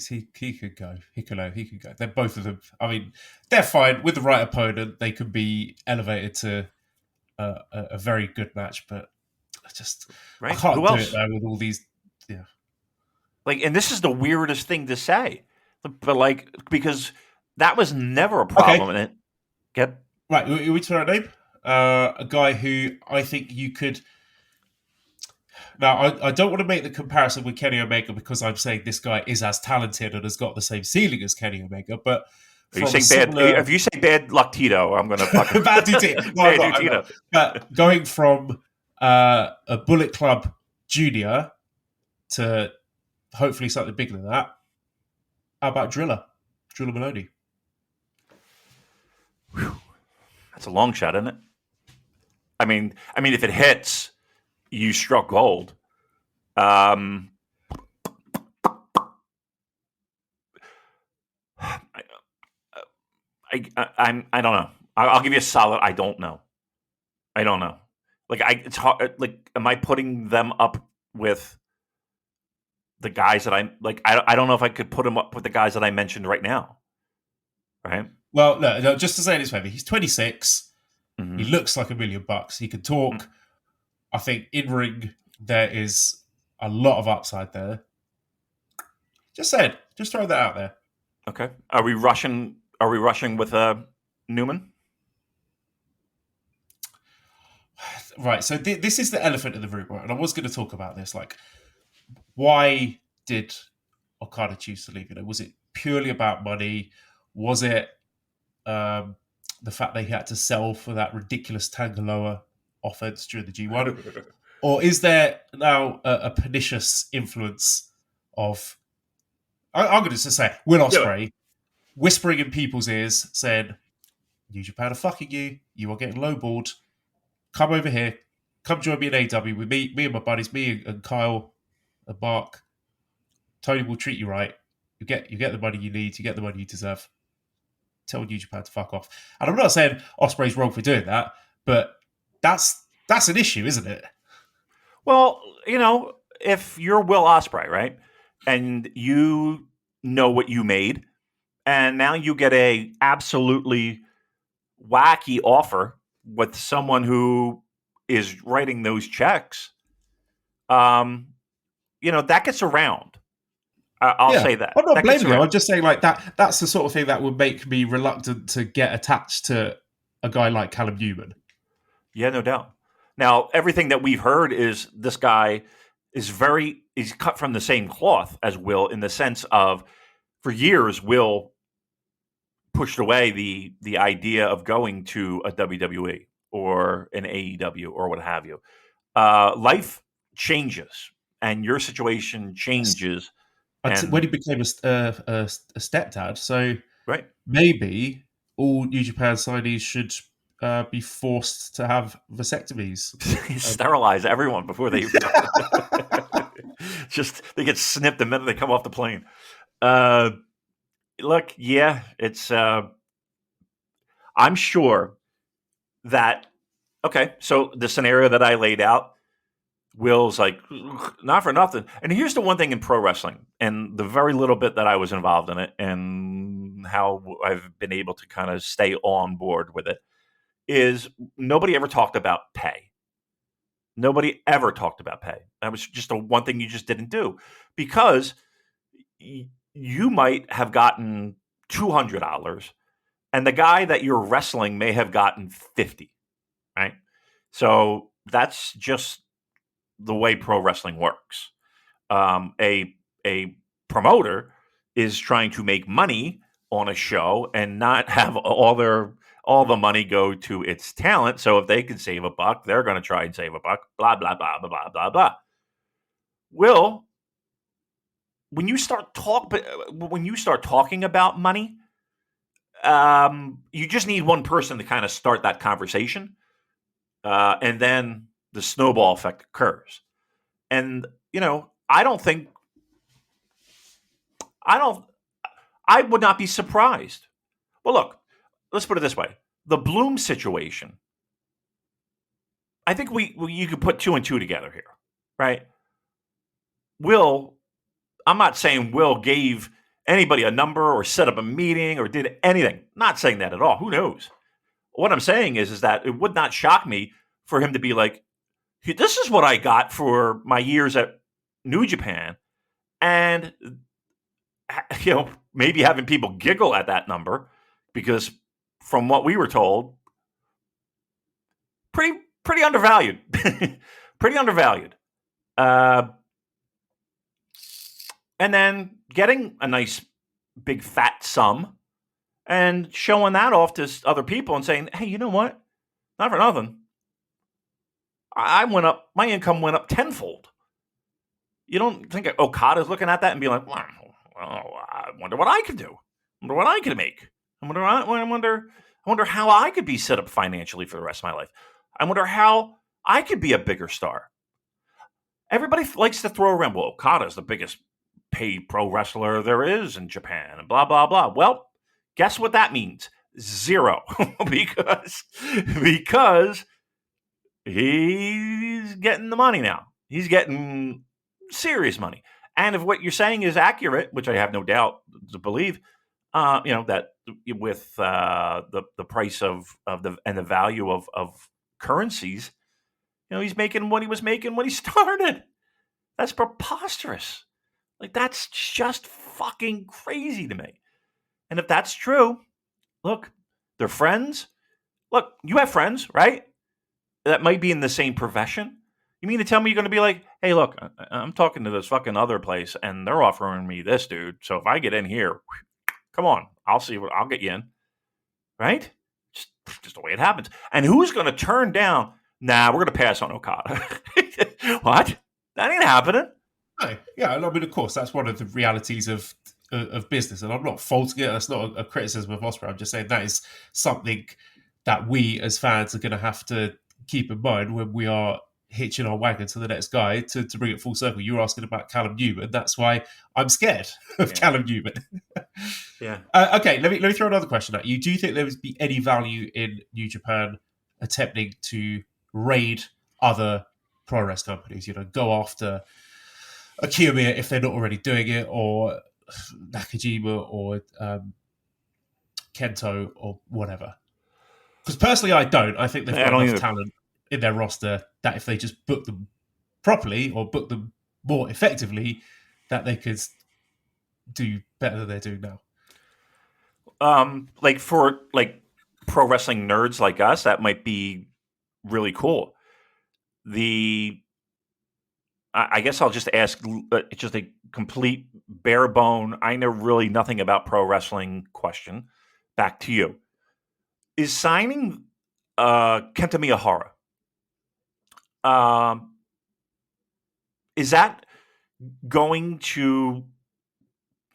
could go. He could go. They're both of them. I mean, they're fine with the right opponent. They could be elevated to a very good match, but I can't do it now with all these. Yeah, like, and this is the weirdest thing to say, but like because that was never a problem in it. Get right. We turn our name. A guy who I think you could. Now, I don't want to make the comparison with Kenny Omega because I'm saying this guy is as talented and has got the same ceiling as Kenny Omega. But if you say bad luck Tito, I'm going to fucking bad Tito. No, but going from a Bullet Club Junior to hopefully something bigger than that. How about Driller Maloney? Whew. That's a long shot, isn't it? I mean, if it hits, you struck gold. I don't know. I'll give you a solid. I don't know. Like it's hard. Like, am I putting them up with the guys that I like? I don't know if I could put them up with the guys that I mentioned right now. Right. Well, no. Just to say this favor, he's 26. Mm-hmm. He looks like $1 million. He can talk. Mm-hmm. I think in ring there is a lot of upside there. Just throw that out there. Okay. Are we rushing with Newman? Right. So this is the elephant in the room, right? And I was going to talk about this. Like, why did Okada choose to leave? Was it purely about money? Was it the fact they had to sell for that ridiculous Tangaloa offense during the G1? Or is there now a pernicious influence of, I'm going to just say, Will Ospreay whispering in people's ears saying, New Japan are fucking you. You are getting lowballed. Come over here. Come join me in AEW with me and my buddies, me and Kyle and Mark. Tony will treat you right. You get the money you need. You get the money you deserve. Tell New Japan to fuck off. And I'm not saying Ospreay's wrong for doing that, but that's an issue, isn't it? Well, if you're Will Ospreay, right, and you know what you made, and now you get a absolutely wacky offer with someone who is writing those checks, that gets around. I'll say that. I'm not blaming you. I'm just saying, like, that's the sort of thing that would make me reluctant to get attached to a guy like Callum Newman. Yeah, no doubt. Now, everything that we've heard is this guy is cut from the same cloth as Will, in the sense of, for years, Will pushed away the idea of going to a WWE or an AEW or what have you. Life changes, and your situation changes And when he became a stepdad, so right, maybe all New Japan signees should be forced to have vasectomies. sterilize everyone before they just they get snipped the minute they come off the plane. Look, yeah, it's. I'm sure that okay. So the scenario that I laid out, Will's like, not for nothing. And here's the one thing in pro wrestling, and the very little bit that I was involved in it, and how I've been able to kind of stay on board with it, is nobody ever talked about pay. Nobody ever talked about pay. That was just the one thing you just didn't do because you might have gotten $200 and the guy that you're wrestling may have gotten 50, right? So that's just the way pro wrestling works. A promoter is trying to make money on a show and not have all the money go to its talent. So if they can save a buck, they're going to try and save a buck. Blah blah blah blah blah blah blah. Will, when you start talking about money, you just need one person to kind of start that conversation, and then the snowball effect occurs. And I would not be surprised. Well, look, let's put it this way: the Bloom situation. I think you could put two and two together here, right? I'm not saying Will gave anybody a number or set up a meeting or did anything. Not saying that at all. Who knows? What I'm saying is that it would not shock me for him to be like, this is what I got for my years at New Japan. And, maybe having people giggle at that number because from what we were told, pretty undervalued. Pretty undervalued. And then getting a nice big fat sum and showing that off to other people and saying, hey, you know what? Not for nothing. My income went up tenfold. You don't think Okada's looking at that and be like, well, I wonder what I could do. I wonder what I could make. I wonder how I could be set up financially for the rest of my life. I wonder how I could be a bigger star. Everybody likes to throw around, well, Okada's the biggest paid pro wrestler there is in Japan, and blah, blah, blah. Well, guess what that means? Zero. because he's getting the money now. He's getting serious money. And if what you're saying is accurate, which I have no doubt to believe, that with the price of the value of currencies, he's making what he was making when he started. That's preposterous. Like, that's just fucking crazy to me. And if that's true, look, they're friends. Look, you have friends, right? That might be in the same profession. You mean to tell me you're going to be like, hey, look, I'm talking to this fucking other place and they're offering me this, dude. So if I get in here, come on, I'll get you in. Right? Just the way it happens. And who's going to turn down? Nah, we're going to pass on Okada. What? That ain't happening. No, yeah, I mean, of course, that's one of the realities of business, and I'm not faulting it. That's not a criticism of Osprey. I'm just saying that is something that we as fans are going to have to keep in mind when we are hitching our wagon to the next guy to bring it full circle. You were asking about Callum Newman. That's why I'm scared of Callum Newman. Yeah. Okay, let me throw another question at you. Do you think there would be any value in New Japan attempting to raid other pro wrestling companies? Go after a Kiyomiya if they're not already doing it, or Nakajima, or Kento, or whatever. Because personally, I don't. I think they've got enough talent in their roster that if they just book them properly or book them more effectively, that they could do better than they're doing now. Like for pro wrestling nerds like us, that might be really cool. I guess I'll just ask just a complete bare bone, I know really nothing about pro wrestling question back to you. Is signing Kenta Miyahara, is that going to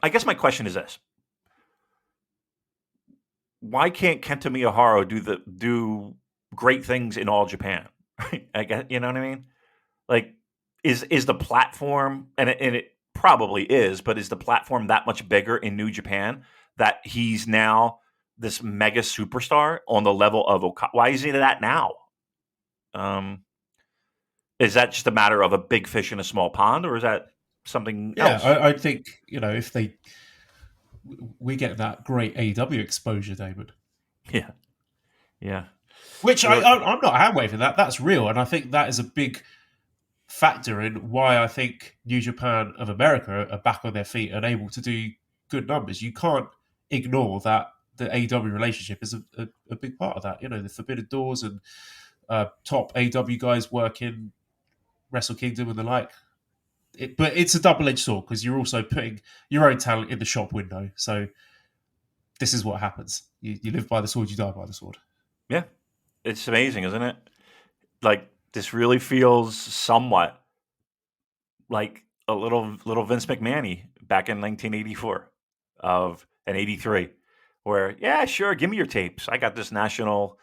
I guess my question is this: why can't Kenta Miyahara do great things in All Japan? I guess, you know what I mean. Like, is the platform, and it probably is, but is the platform that much bigger in New Japan that he's now this mega superstar on the level of Okada? Why is he that now? Is that just a matter of a big fish in a small pond, or is that something Yeah, else? I think, if we get that great AEW exposure, David. Yeah, yeah. Which Or- I'm not hand waving that. That's real, and I think that is a big factor in why I think New Japan of America are back on their feet and able to do good numbers. You can't ignore that the AEW relationship is a big part of that. The Forbidden Doors and top AEW guys working Wrestle Kingdom and the like. But it's a double-edged sword because you're also putting your own talent in the shop window. So this is what happens. You live by the sword, you die by the sword. yeah, it's amazing, isn't it? Like, this really feels somewhat like a little Vince McMahon back in 1984 and 83, where, yeah, sure, give me your tapes. I got this national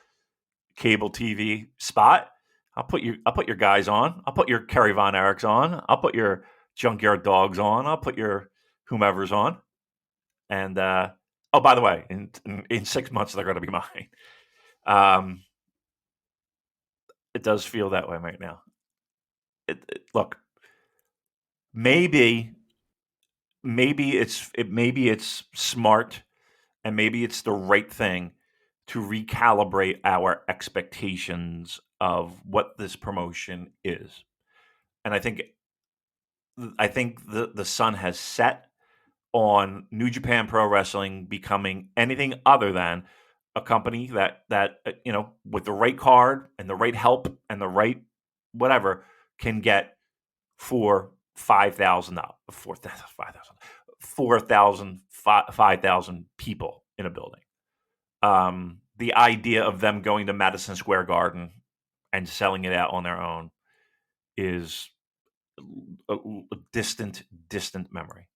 cable TV spot. I'll put your guys on. I'll put your Kerry Von Erichs on. I'll put your Junkyard Dogs on. I'll put your whomever's on. And oh, by the way, in 6 months they're going to be mine. It does feel that way right now. Look, maybe it's smart, and maybe it's the right thing to recalibrate our expectations of what this promotion is. And I think the sun has set on New Japan Pro Wrestling becoming anything other than a company that with the right card and the right help and the right whatever can get for $5,000, 5,000 people in a building. The idea of them going to Madison Square Garden and selling it out on their own is a distant memory.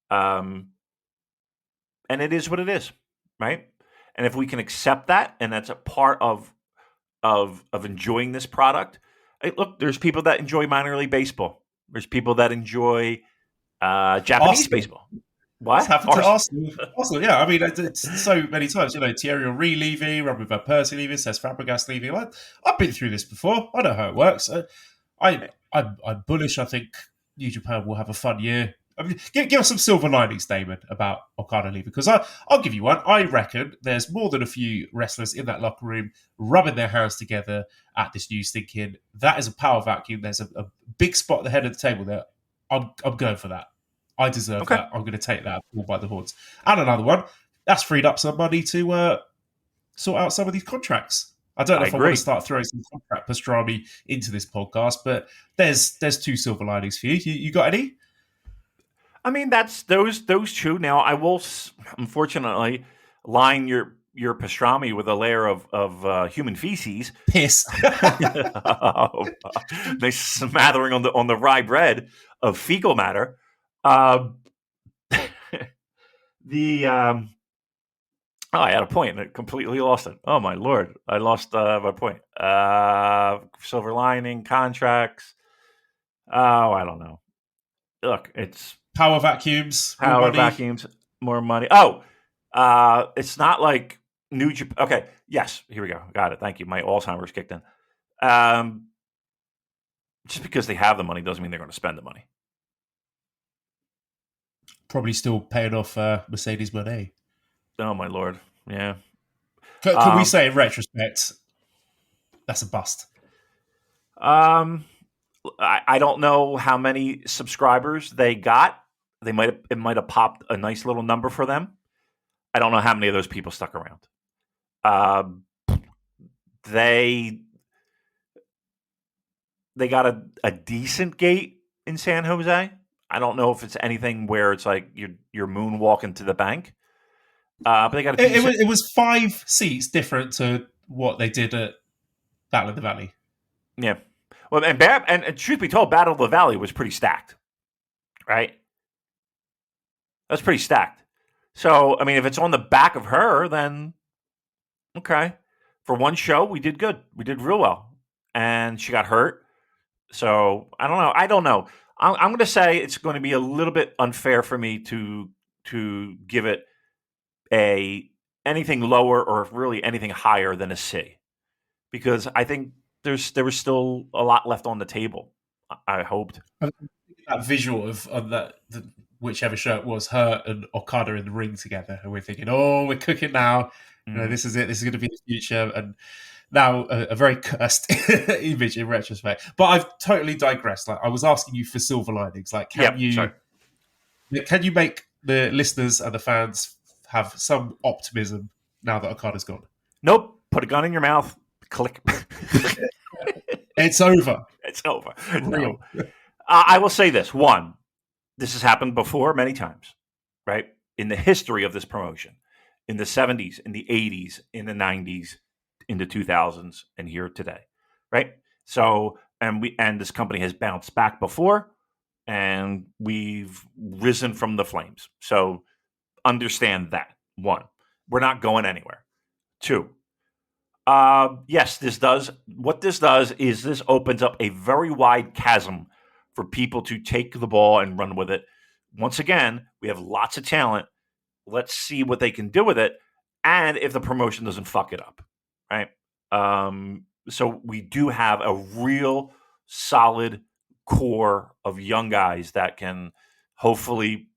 And it is what it is, right? And if we can accept that, and that's a part of enjoying this product. Look, there's people that enjoy minor league baseball. There's people that enjoy Japanese Arsenal. baseball. What? It's happened to Arsenal. Arsenal, yeah. I mean, it's so many times. Thierry Henry leaving, Robin van Persie leaving, Cesc Fabregas leaving. I've been through this before. I know how it works. I'm bullish. I think New Japan will have a fun year. I mean, give us some silver linings, Damon, about Okada leaving, because I'll give you one. I reckon there's more than a few wrestlers in that locker room rubbing their hands together at this news, thinking that is a power vacuum. There's a big spot at the head of the table there. I'm going for that. I deserve that. I'm going to take that all by the horns. And another one, that's freed up some money to sort out some of these contracts. I don't know if I want to start throwing some contract pastrami into this podcast, but there's two silver linings for you. You got any? I mean, that's those two. Now, I will unfortunately line your pastrami with a layer of human feces, piss, nice smattering on the rye bread of fecal matter. I had a point and I completely lost it. Oh my lord, I lost my point. Silver lining, contracts. Oh, I don't know. Look, it's power vacuums, more money. Oh, it's not like New Japan. Okay, yes, here we go. Got it. Thank you. My Alzheimer's kicked in. Just because they have the money doesn't mean they're going to spend the money. Probably still paying off Mercedes money. Oh my lord, yeah. Can we say in retrospect that's a bust? I don't know how many subscribers they got. It might have popped a nice little number for them. I don't know how many of those people stuck around. They got a decent gate in San Jose. I don't know if it's anything where it's like you're moonwalking to the bank. But they got it was 5 seats different to what they did at Battle of the Valley. Yeah. Well, and truth be told, Battle of the Valley was pretty stacked, right? That's pretty stacked. So, I mean, if it's on the back of her, then okay. For one show, we did good. We did real well. And she got hurt. So, I don't know. I'm going to say it's going to be a little bit unfair for me to give it a anything lower or really anything higher than a C, because I think there was still a lot left on the table. I hoped. That visual of whichever show it was, her and Okada in the ring together, and we're thinking, oh, we're cooking now. This is it. This is going to be the future. And now a very cursed image in retrospect. But I've totally digressed. Like, I was asking you for silver linings. Like, can you make the listeners and the fans have some optimism now that Okada's gone? Nope. Put a gun in your mouth. Click. It's over. It's over. Real. No. I will say this. One, this has happened before many times, right? In the history of this promotion, in the 70s, in the 80s, in the 90s, in the 2000s, and here today, right? So, and this company has bounced back before, and we've risen from the flames. So understand that. One, we're not going anywhere. Two, yes, what this does is this opens up a very wide chasm for people to take the ball and run with it. Once again, we have lots of talent. Let's see what they can do with it, and if the promotion doesn't fuck it up, right? So we do have a real solid core of young guys that can hopefully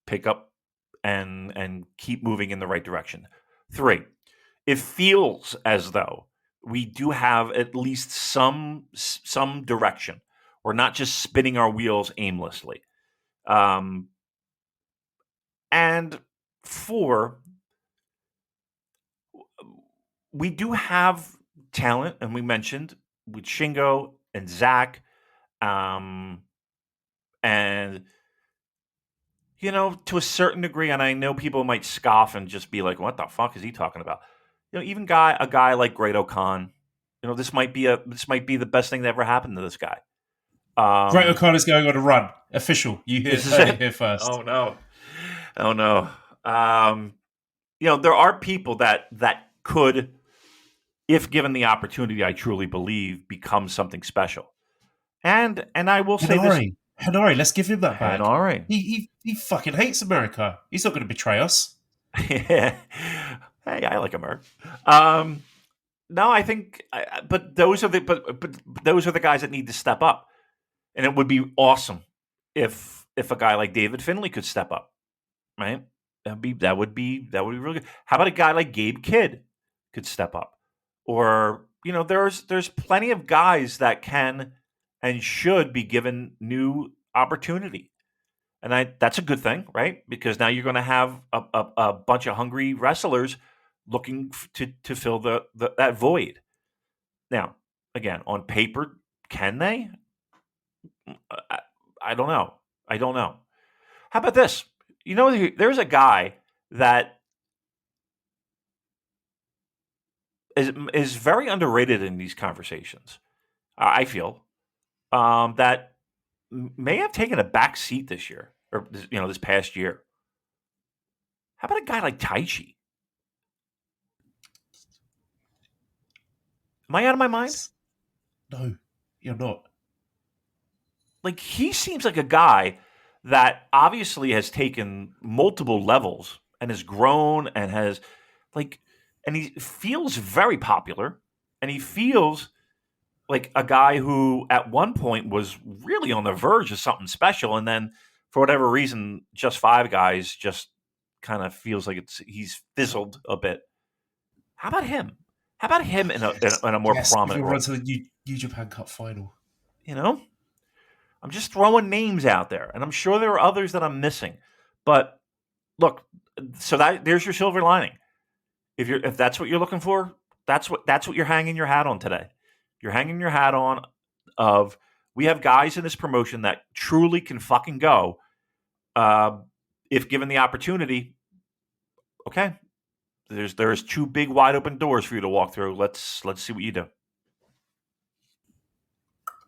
pick up and keep moving in the right direction. Three, it feels as though we do have at least some direction. We're not just spinning our wheels aimlessly. And four, we do have talent, and we mentioned with Shingo and Zach, and to a certain degree, and I know people might scoff and just be like, "What the fuck is he talking about?" Even a guy like Great O'Khan, this might be the best thing that ever happened to this guy. Great O'Khan is going on a run. Official. You heard it here first. Oh no. There are people that could, if given the opportunity, I truly believe, become something special. And I will say this. Henare, let's give him that back. Henare. He fucking hates America. He's not going to betray us. Hey, I like America. No, I think, but those are the guys that need to step up, and it would be awesome if a guy like David Finlay could step up, right? That would be really good. How about a guy like Gabe Kidd could step up, or there's plenty of guys that can and should be given new opportunity, and that's a good thing, right? Because now you're going to have a bunch of hungry wrestlers looking to fill that void. Now, again, on paper, can they? I don't know. How about this? There's a guy that is very underrated in these conversations. I feel that may have taken a back seat this year, or this past year. How about a guy like Taichi? Am I out of my mind? No, you're not. Like, he seems like a guy that obviously has taken multiple levels and has grown and and he feels very popular, and he feels like a guy who at one point was really on the verge of something special, and then for whatever reason, Just Five Guys just kind of feels like he's fizzled a bit. How about him? How about him in a more prominent role? Run to the New Japan Cup final. I'm just throwing names out there, and I'm sure there are others that I'm missing. But look, so there's your silver lining. If that's what you're looking for, that's what you're hanging your hat on today. You're hanging your hat on of, we have guys in this promotion that truly can fucking go. If given the opportunity, okay. There's two big wide open doors for you to walk through. Let's see what you do.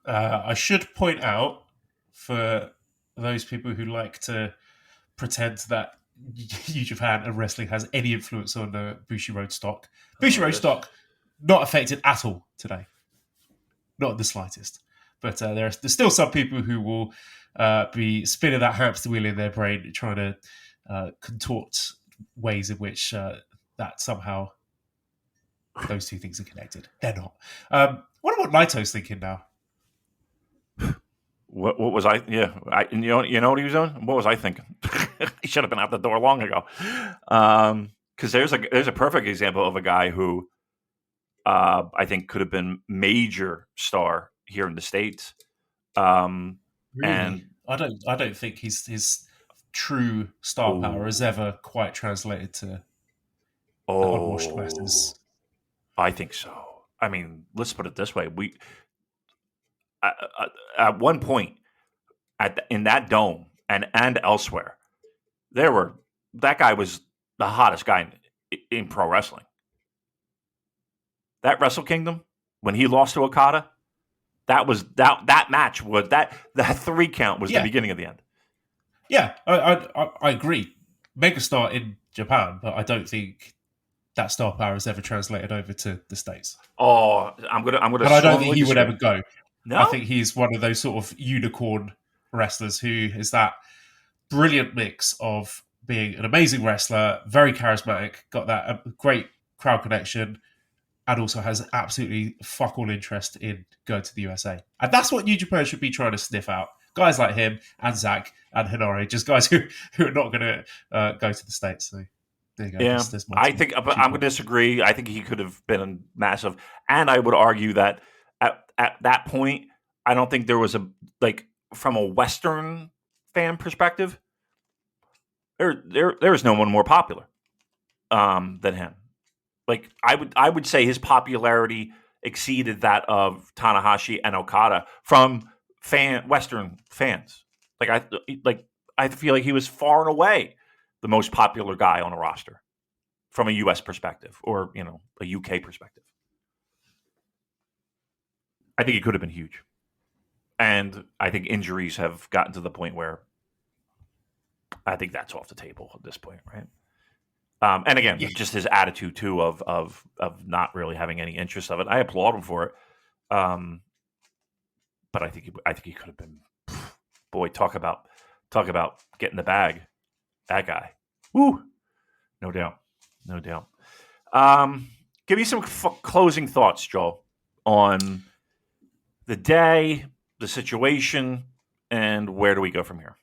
I should point out, for those people who like to pretend that New Japan and wrestling has any influence on Bushiroad stock. Bushiroad stock not affected at all today, not in the slightest. But there's still some people who will be spinning that hamster wheel in their brain, trying to contort ways in which that somehow those two things are connected. They're not. What about Naito's thinking now? What was I? Yeah, you know what he was doing. What was I thinking? He should have been out the door long ago. Because there's a perfect example of a guy who I think could have been major star here in the States. Really? And I don't think his true star power has ever quite translated to the unwashed masses. I think so. I mean, let's put it this way: at one point in that dome and elsewhere, that guy was the hottest guy in pro wrestling. That Wrestle Kingdom, when he lost to Okada, that match was that 3 count was the beginning of the end. Yeah, I agree. Megastar in Japan, but I don't think that star power has ever translated over to the States. Oh, I'm gonna. But I don't think he would ever go. No? I think he's one of those sort of unicorn wrestlers who is that brilliant mix of being an amazing wrestler, very charismatic, got that great crowd connection, and also has absolutely fuck all interest in going to the USA. And that's what New Japan should be trying to sniff out. Guys like him and Zach and Hinari, just guys who are not going to go to the States. So there you go. Yeah, I think, but I'm going to disagree. I think he could have been massive. And I would argue that at that point, I don't think there was from a Western fan perspective, there is no one more popular than him. Like I would say his popularity exceeded that of Tanahashi and Okada from Western fans. I feel like he was far and away the most popular guy on a roster from a US perspective or a UK perspective. I think he could have been huge. And I think injuries have gotten to the point where I think that's off the table at this point, right? And again, just his attitude too of not really having any interest of it. I applaud him for it, but I think he could have been. Boy, talk about getting the bag. That guy, woo, no doubt. Give me some closing thoughts, Joel, on the day, the situation, and where do we go from here?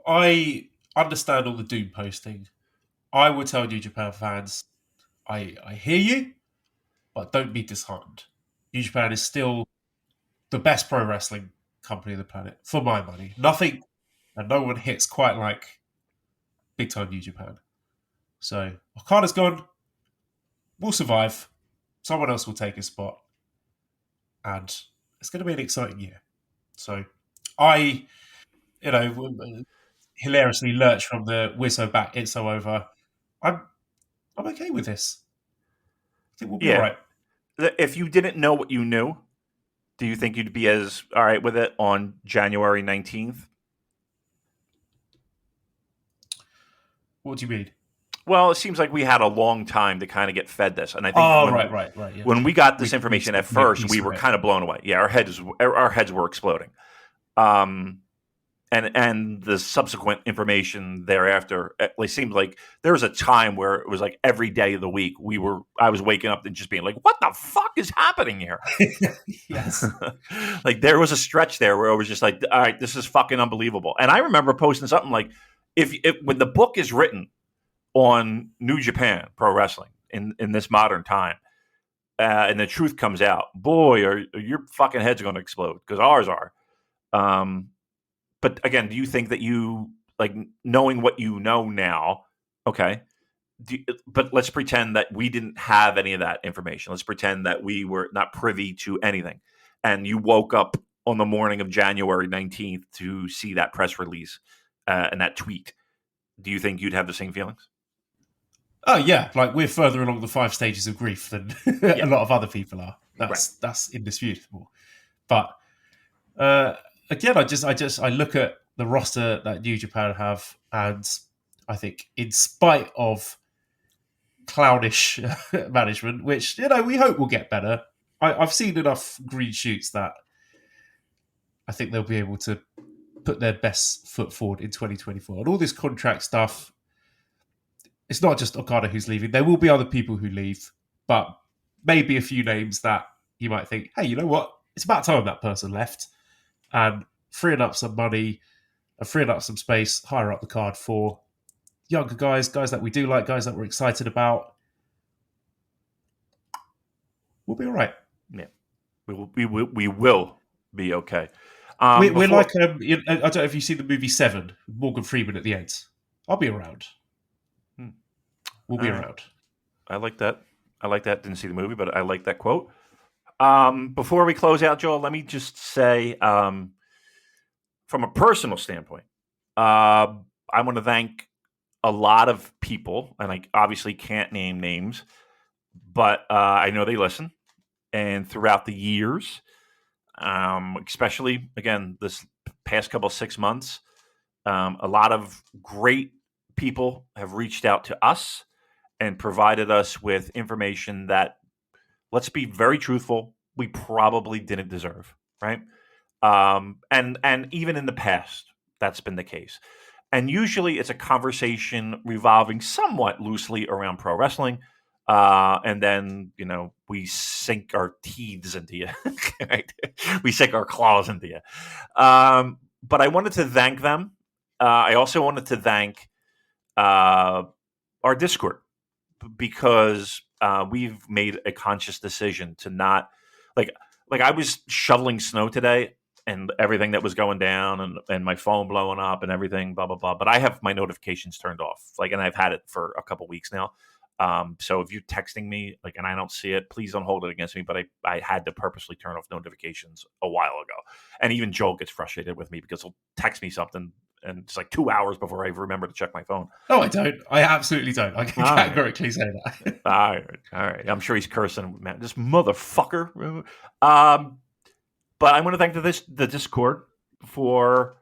I understand all the doom posting. I would tell New Japan fans, I hear you, but don't be disheartened. New Japan is still the best pro wrestling company on the planet, for my money. Nothing and no one hits quite like big time New Japan. So Okada's gone. We'll survive. Someone else will take his spot. And it's going to be an exciting year. So I, hilariously lurch from the "we're so back, it's so over." I'm okay with this. I think we'll be all right. If you didn't know what you knew, do you think you'd be as all right with it on January 19th? What do you mean? Well, it seems like we had a long time to kind of get fed this, and I think right. Yeah. When we got this information at first, we were kind of blown away. Yeah, our heads were exploding. And the subsequent information thereafter, it seemed like there was a time where it was like every day of the week I was waking up and just being like, what the fuck is happening here? Yes. Like there was a stretch there where I was just like, all right, this is fucking unbelievable. And I remember posting something like, if when the book is written on New Japan Pro Wrestling in this modern time, and the truth comes out, boy, are your fucking heads going to explode, because ours are. But again, do you think that you, like, knowing what you know now, okay, but let's pretend that we didn't have any of that information. Let's pretend that we were not privy to anything. And you woke up on the morning of January 19th to see that press release and that tweet. Do you think you'd have the same feelings? Oh, yeah. Like, we're further along the 5 stages of grief than a lot of other people are. That's indisputable. But again, I look at the roster that New Japan have, and I think in spite of clownish management, which we hope will get better, I've seen enough green shoots that I think they'll be able to put their best foot forward in 2024. And all this contract stuff, it's not just Okada who's leaving. There will be other people who leave, but maybe a few names that you might think, hey, you know what? It's about time that person left. And freeing up some money and freeing up some space higher up the card for younger guys that we do like, guys that we're excited about. We'll be all right. Yeah, we will be okay. We're like, I don't know if you see the movie Seven, with Morgan Freeman at the end. I'll be around. We'll be around. I like that. Didn't see the movie, but I like that quote. Before we close out, Joel, let me just say, from a personal standpoint, I want to thank a lot of people, and I obviously can't name names, but I know they listen. And throughout the years, especially, again, this past couple 6 months, a lot of great people have reached out to us and provided us with information that, let's be very truthful, we probably didn't deserve, right? And even in the past, that's been the case. And usually it's a conversation revolving somewhat loosely around pro wrestling. And then, we sink our teeths into you. Right? We sink our claws into you. But I wanted to thank them. I also wanted to thank our Discord, because we've made a conscious decision to not, like I was shoveling snow today and everything that was going down and my phone blowing up and everything, blah, blah, blah. But I have my notifications turned off, and I've had it for a couple weeks now. So if you're texting me, and I don't see it, please don't hold it against me. But I had to purposely turn off notifications a while ago. And even Joel gets frustrated with me because he'll text me something and it's like 2 hours before I remember to check my phone. No, I don't. I absolutely don't. I can categorically say that. All right. I'm sure he's cursing, man. This motherfucker. But I want to thank the Discord for.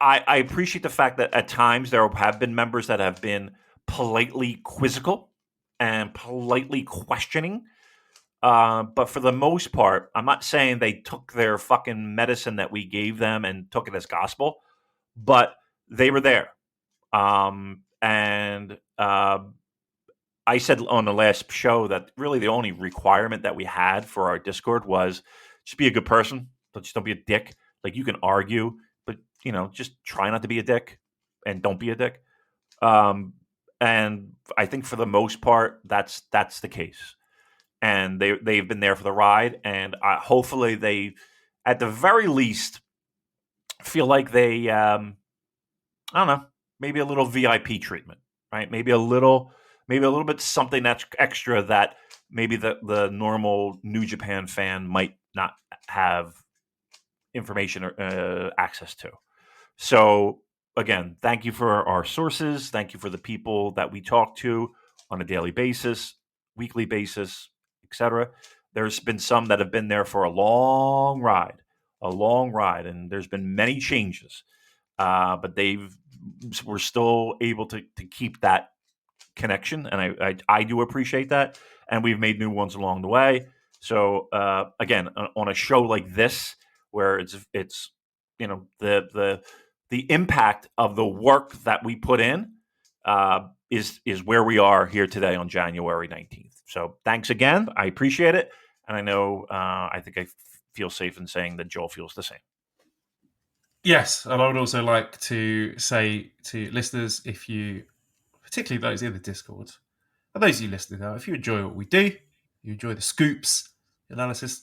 I appreciate the fact that at times there have been members that have been politely quizzical and politely questioning. But for the most part, I'm not saying they took their fucking medicine that we gave them and took it as gospel, but they were there. I said on the last show that really the only requirement that we had for our Discord was just be a good person. Just don't be a dick. You can argue, but just try not to be a dick and don't be a dick. And I think for the most part, that's the case. And they've been there for the ride, and hopefully they, at the very least, feel like they, I don't know, maybe a little VIP treatment, right? Maybe a little bit something that's extra that maybe the normal New Japan fan might not have information or access to. So again, thank you for our sources. Thank you for the people that we talk to on a daily basis, weekly basis, etc. There's been some that have been there for a long ride, and there's been many changes, but we're still able to keep that connection, and I do appreciate that, and we've made new ones along the way. So again, on a show like this, where it's the impact of the work that we put in is where we are here today on January 19th. So thanks again. I appreciate it. And I know, I think I feel safe in saying that Joel feels the same. Yes. And I would also like to say to listeners, if you, particularly those in the Discord, and those of you listening now, if you enjoy what we do, you enjoy the scoops, analysis,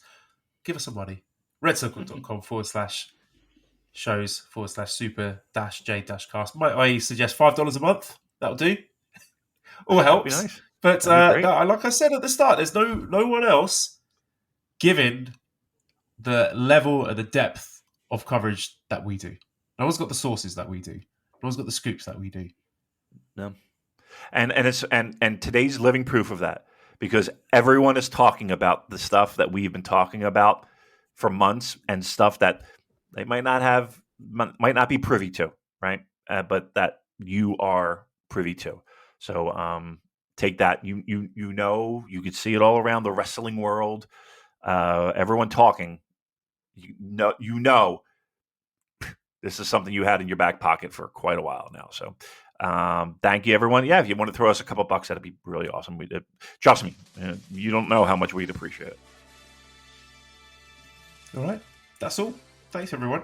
give us some money. redcircle.com/shows/super-j-cast. Might I suggest $5 a month? That'll do. All helps. That'd be nice. But like I said at the start, there's no one else giving the level and the depth of coverage that we do. No one's got the sources that we do. No one's got the scoops that we do. No. And today's living proof of that, because everyone is talking about the stuff that we've been talking about for months, and stuff that they might not be privy to, right? But that you are privy to. So take that. You could see it all around the wrestling world. Everyone talking. This is something you had in your back pocket for quite a while now. So thank you, everyone. Yeah, if you want to throw us a couple bucks, that'd be really awesome. Trust me, you don't know how much we'd appreciate it. All right, that's all. Thanks, everyone.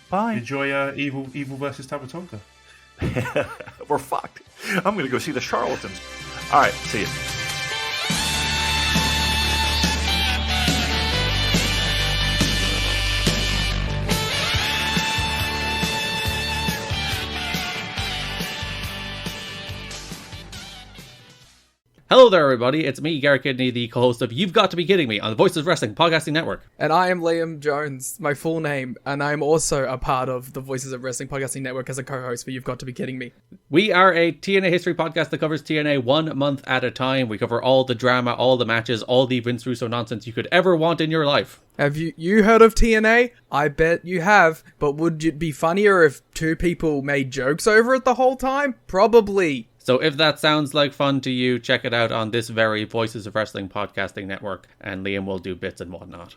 Bye. Enjoy Evil versus Tamatonga. We're fucked. I'm going to go see the Charlatans. All right, see you. Hello there, everybody. It's me, Garrett Kidney, the co-host of You've Got to Be Kidding Me on the Voices of Wrestling Podcasting Network. And I am Liam Jones, my full name, and I'm also a part of the Voices of Wrestling Podcasting Network as a co-host for You've Got to Be Kidding Me. We are a TNA history podcast that covers TNA 1 month at a time. We cover all the drama, all the matches, all the Vince Russo nonsense you could ever want in your life. Have you heard of TNA? I bet you have, but would it be funnier if two people made jokes over it the whole time? Probably. So if that sounds like fun to you, check it out on this very Voices of Wrestling Podcasting Network, and Liam will do bits and whatnot.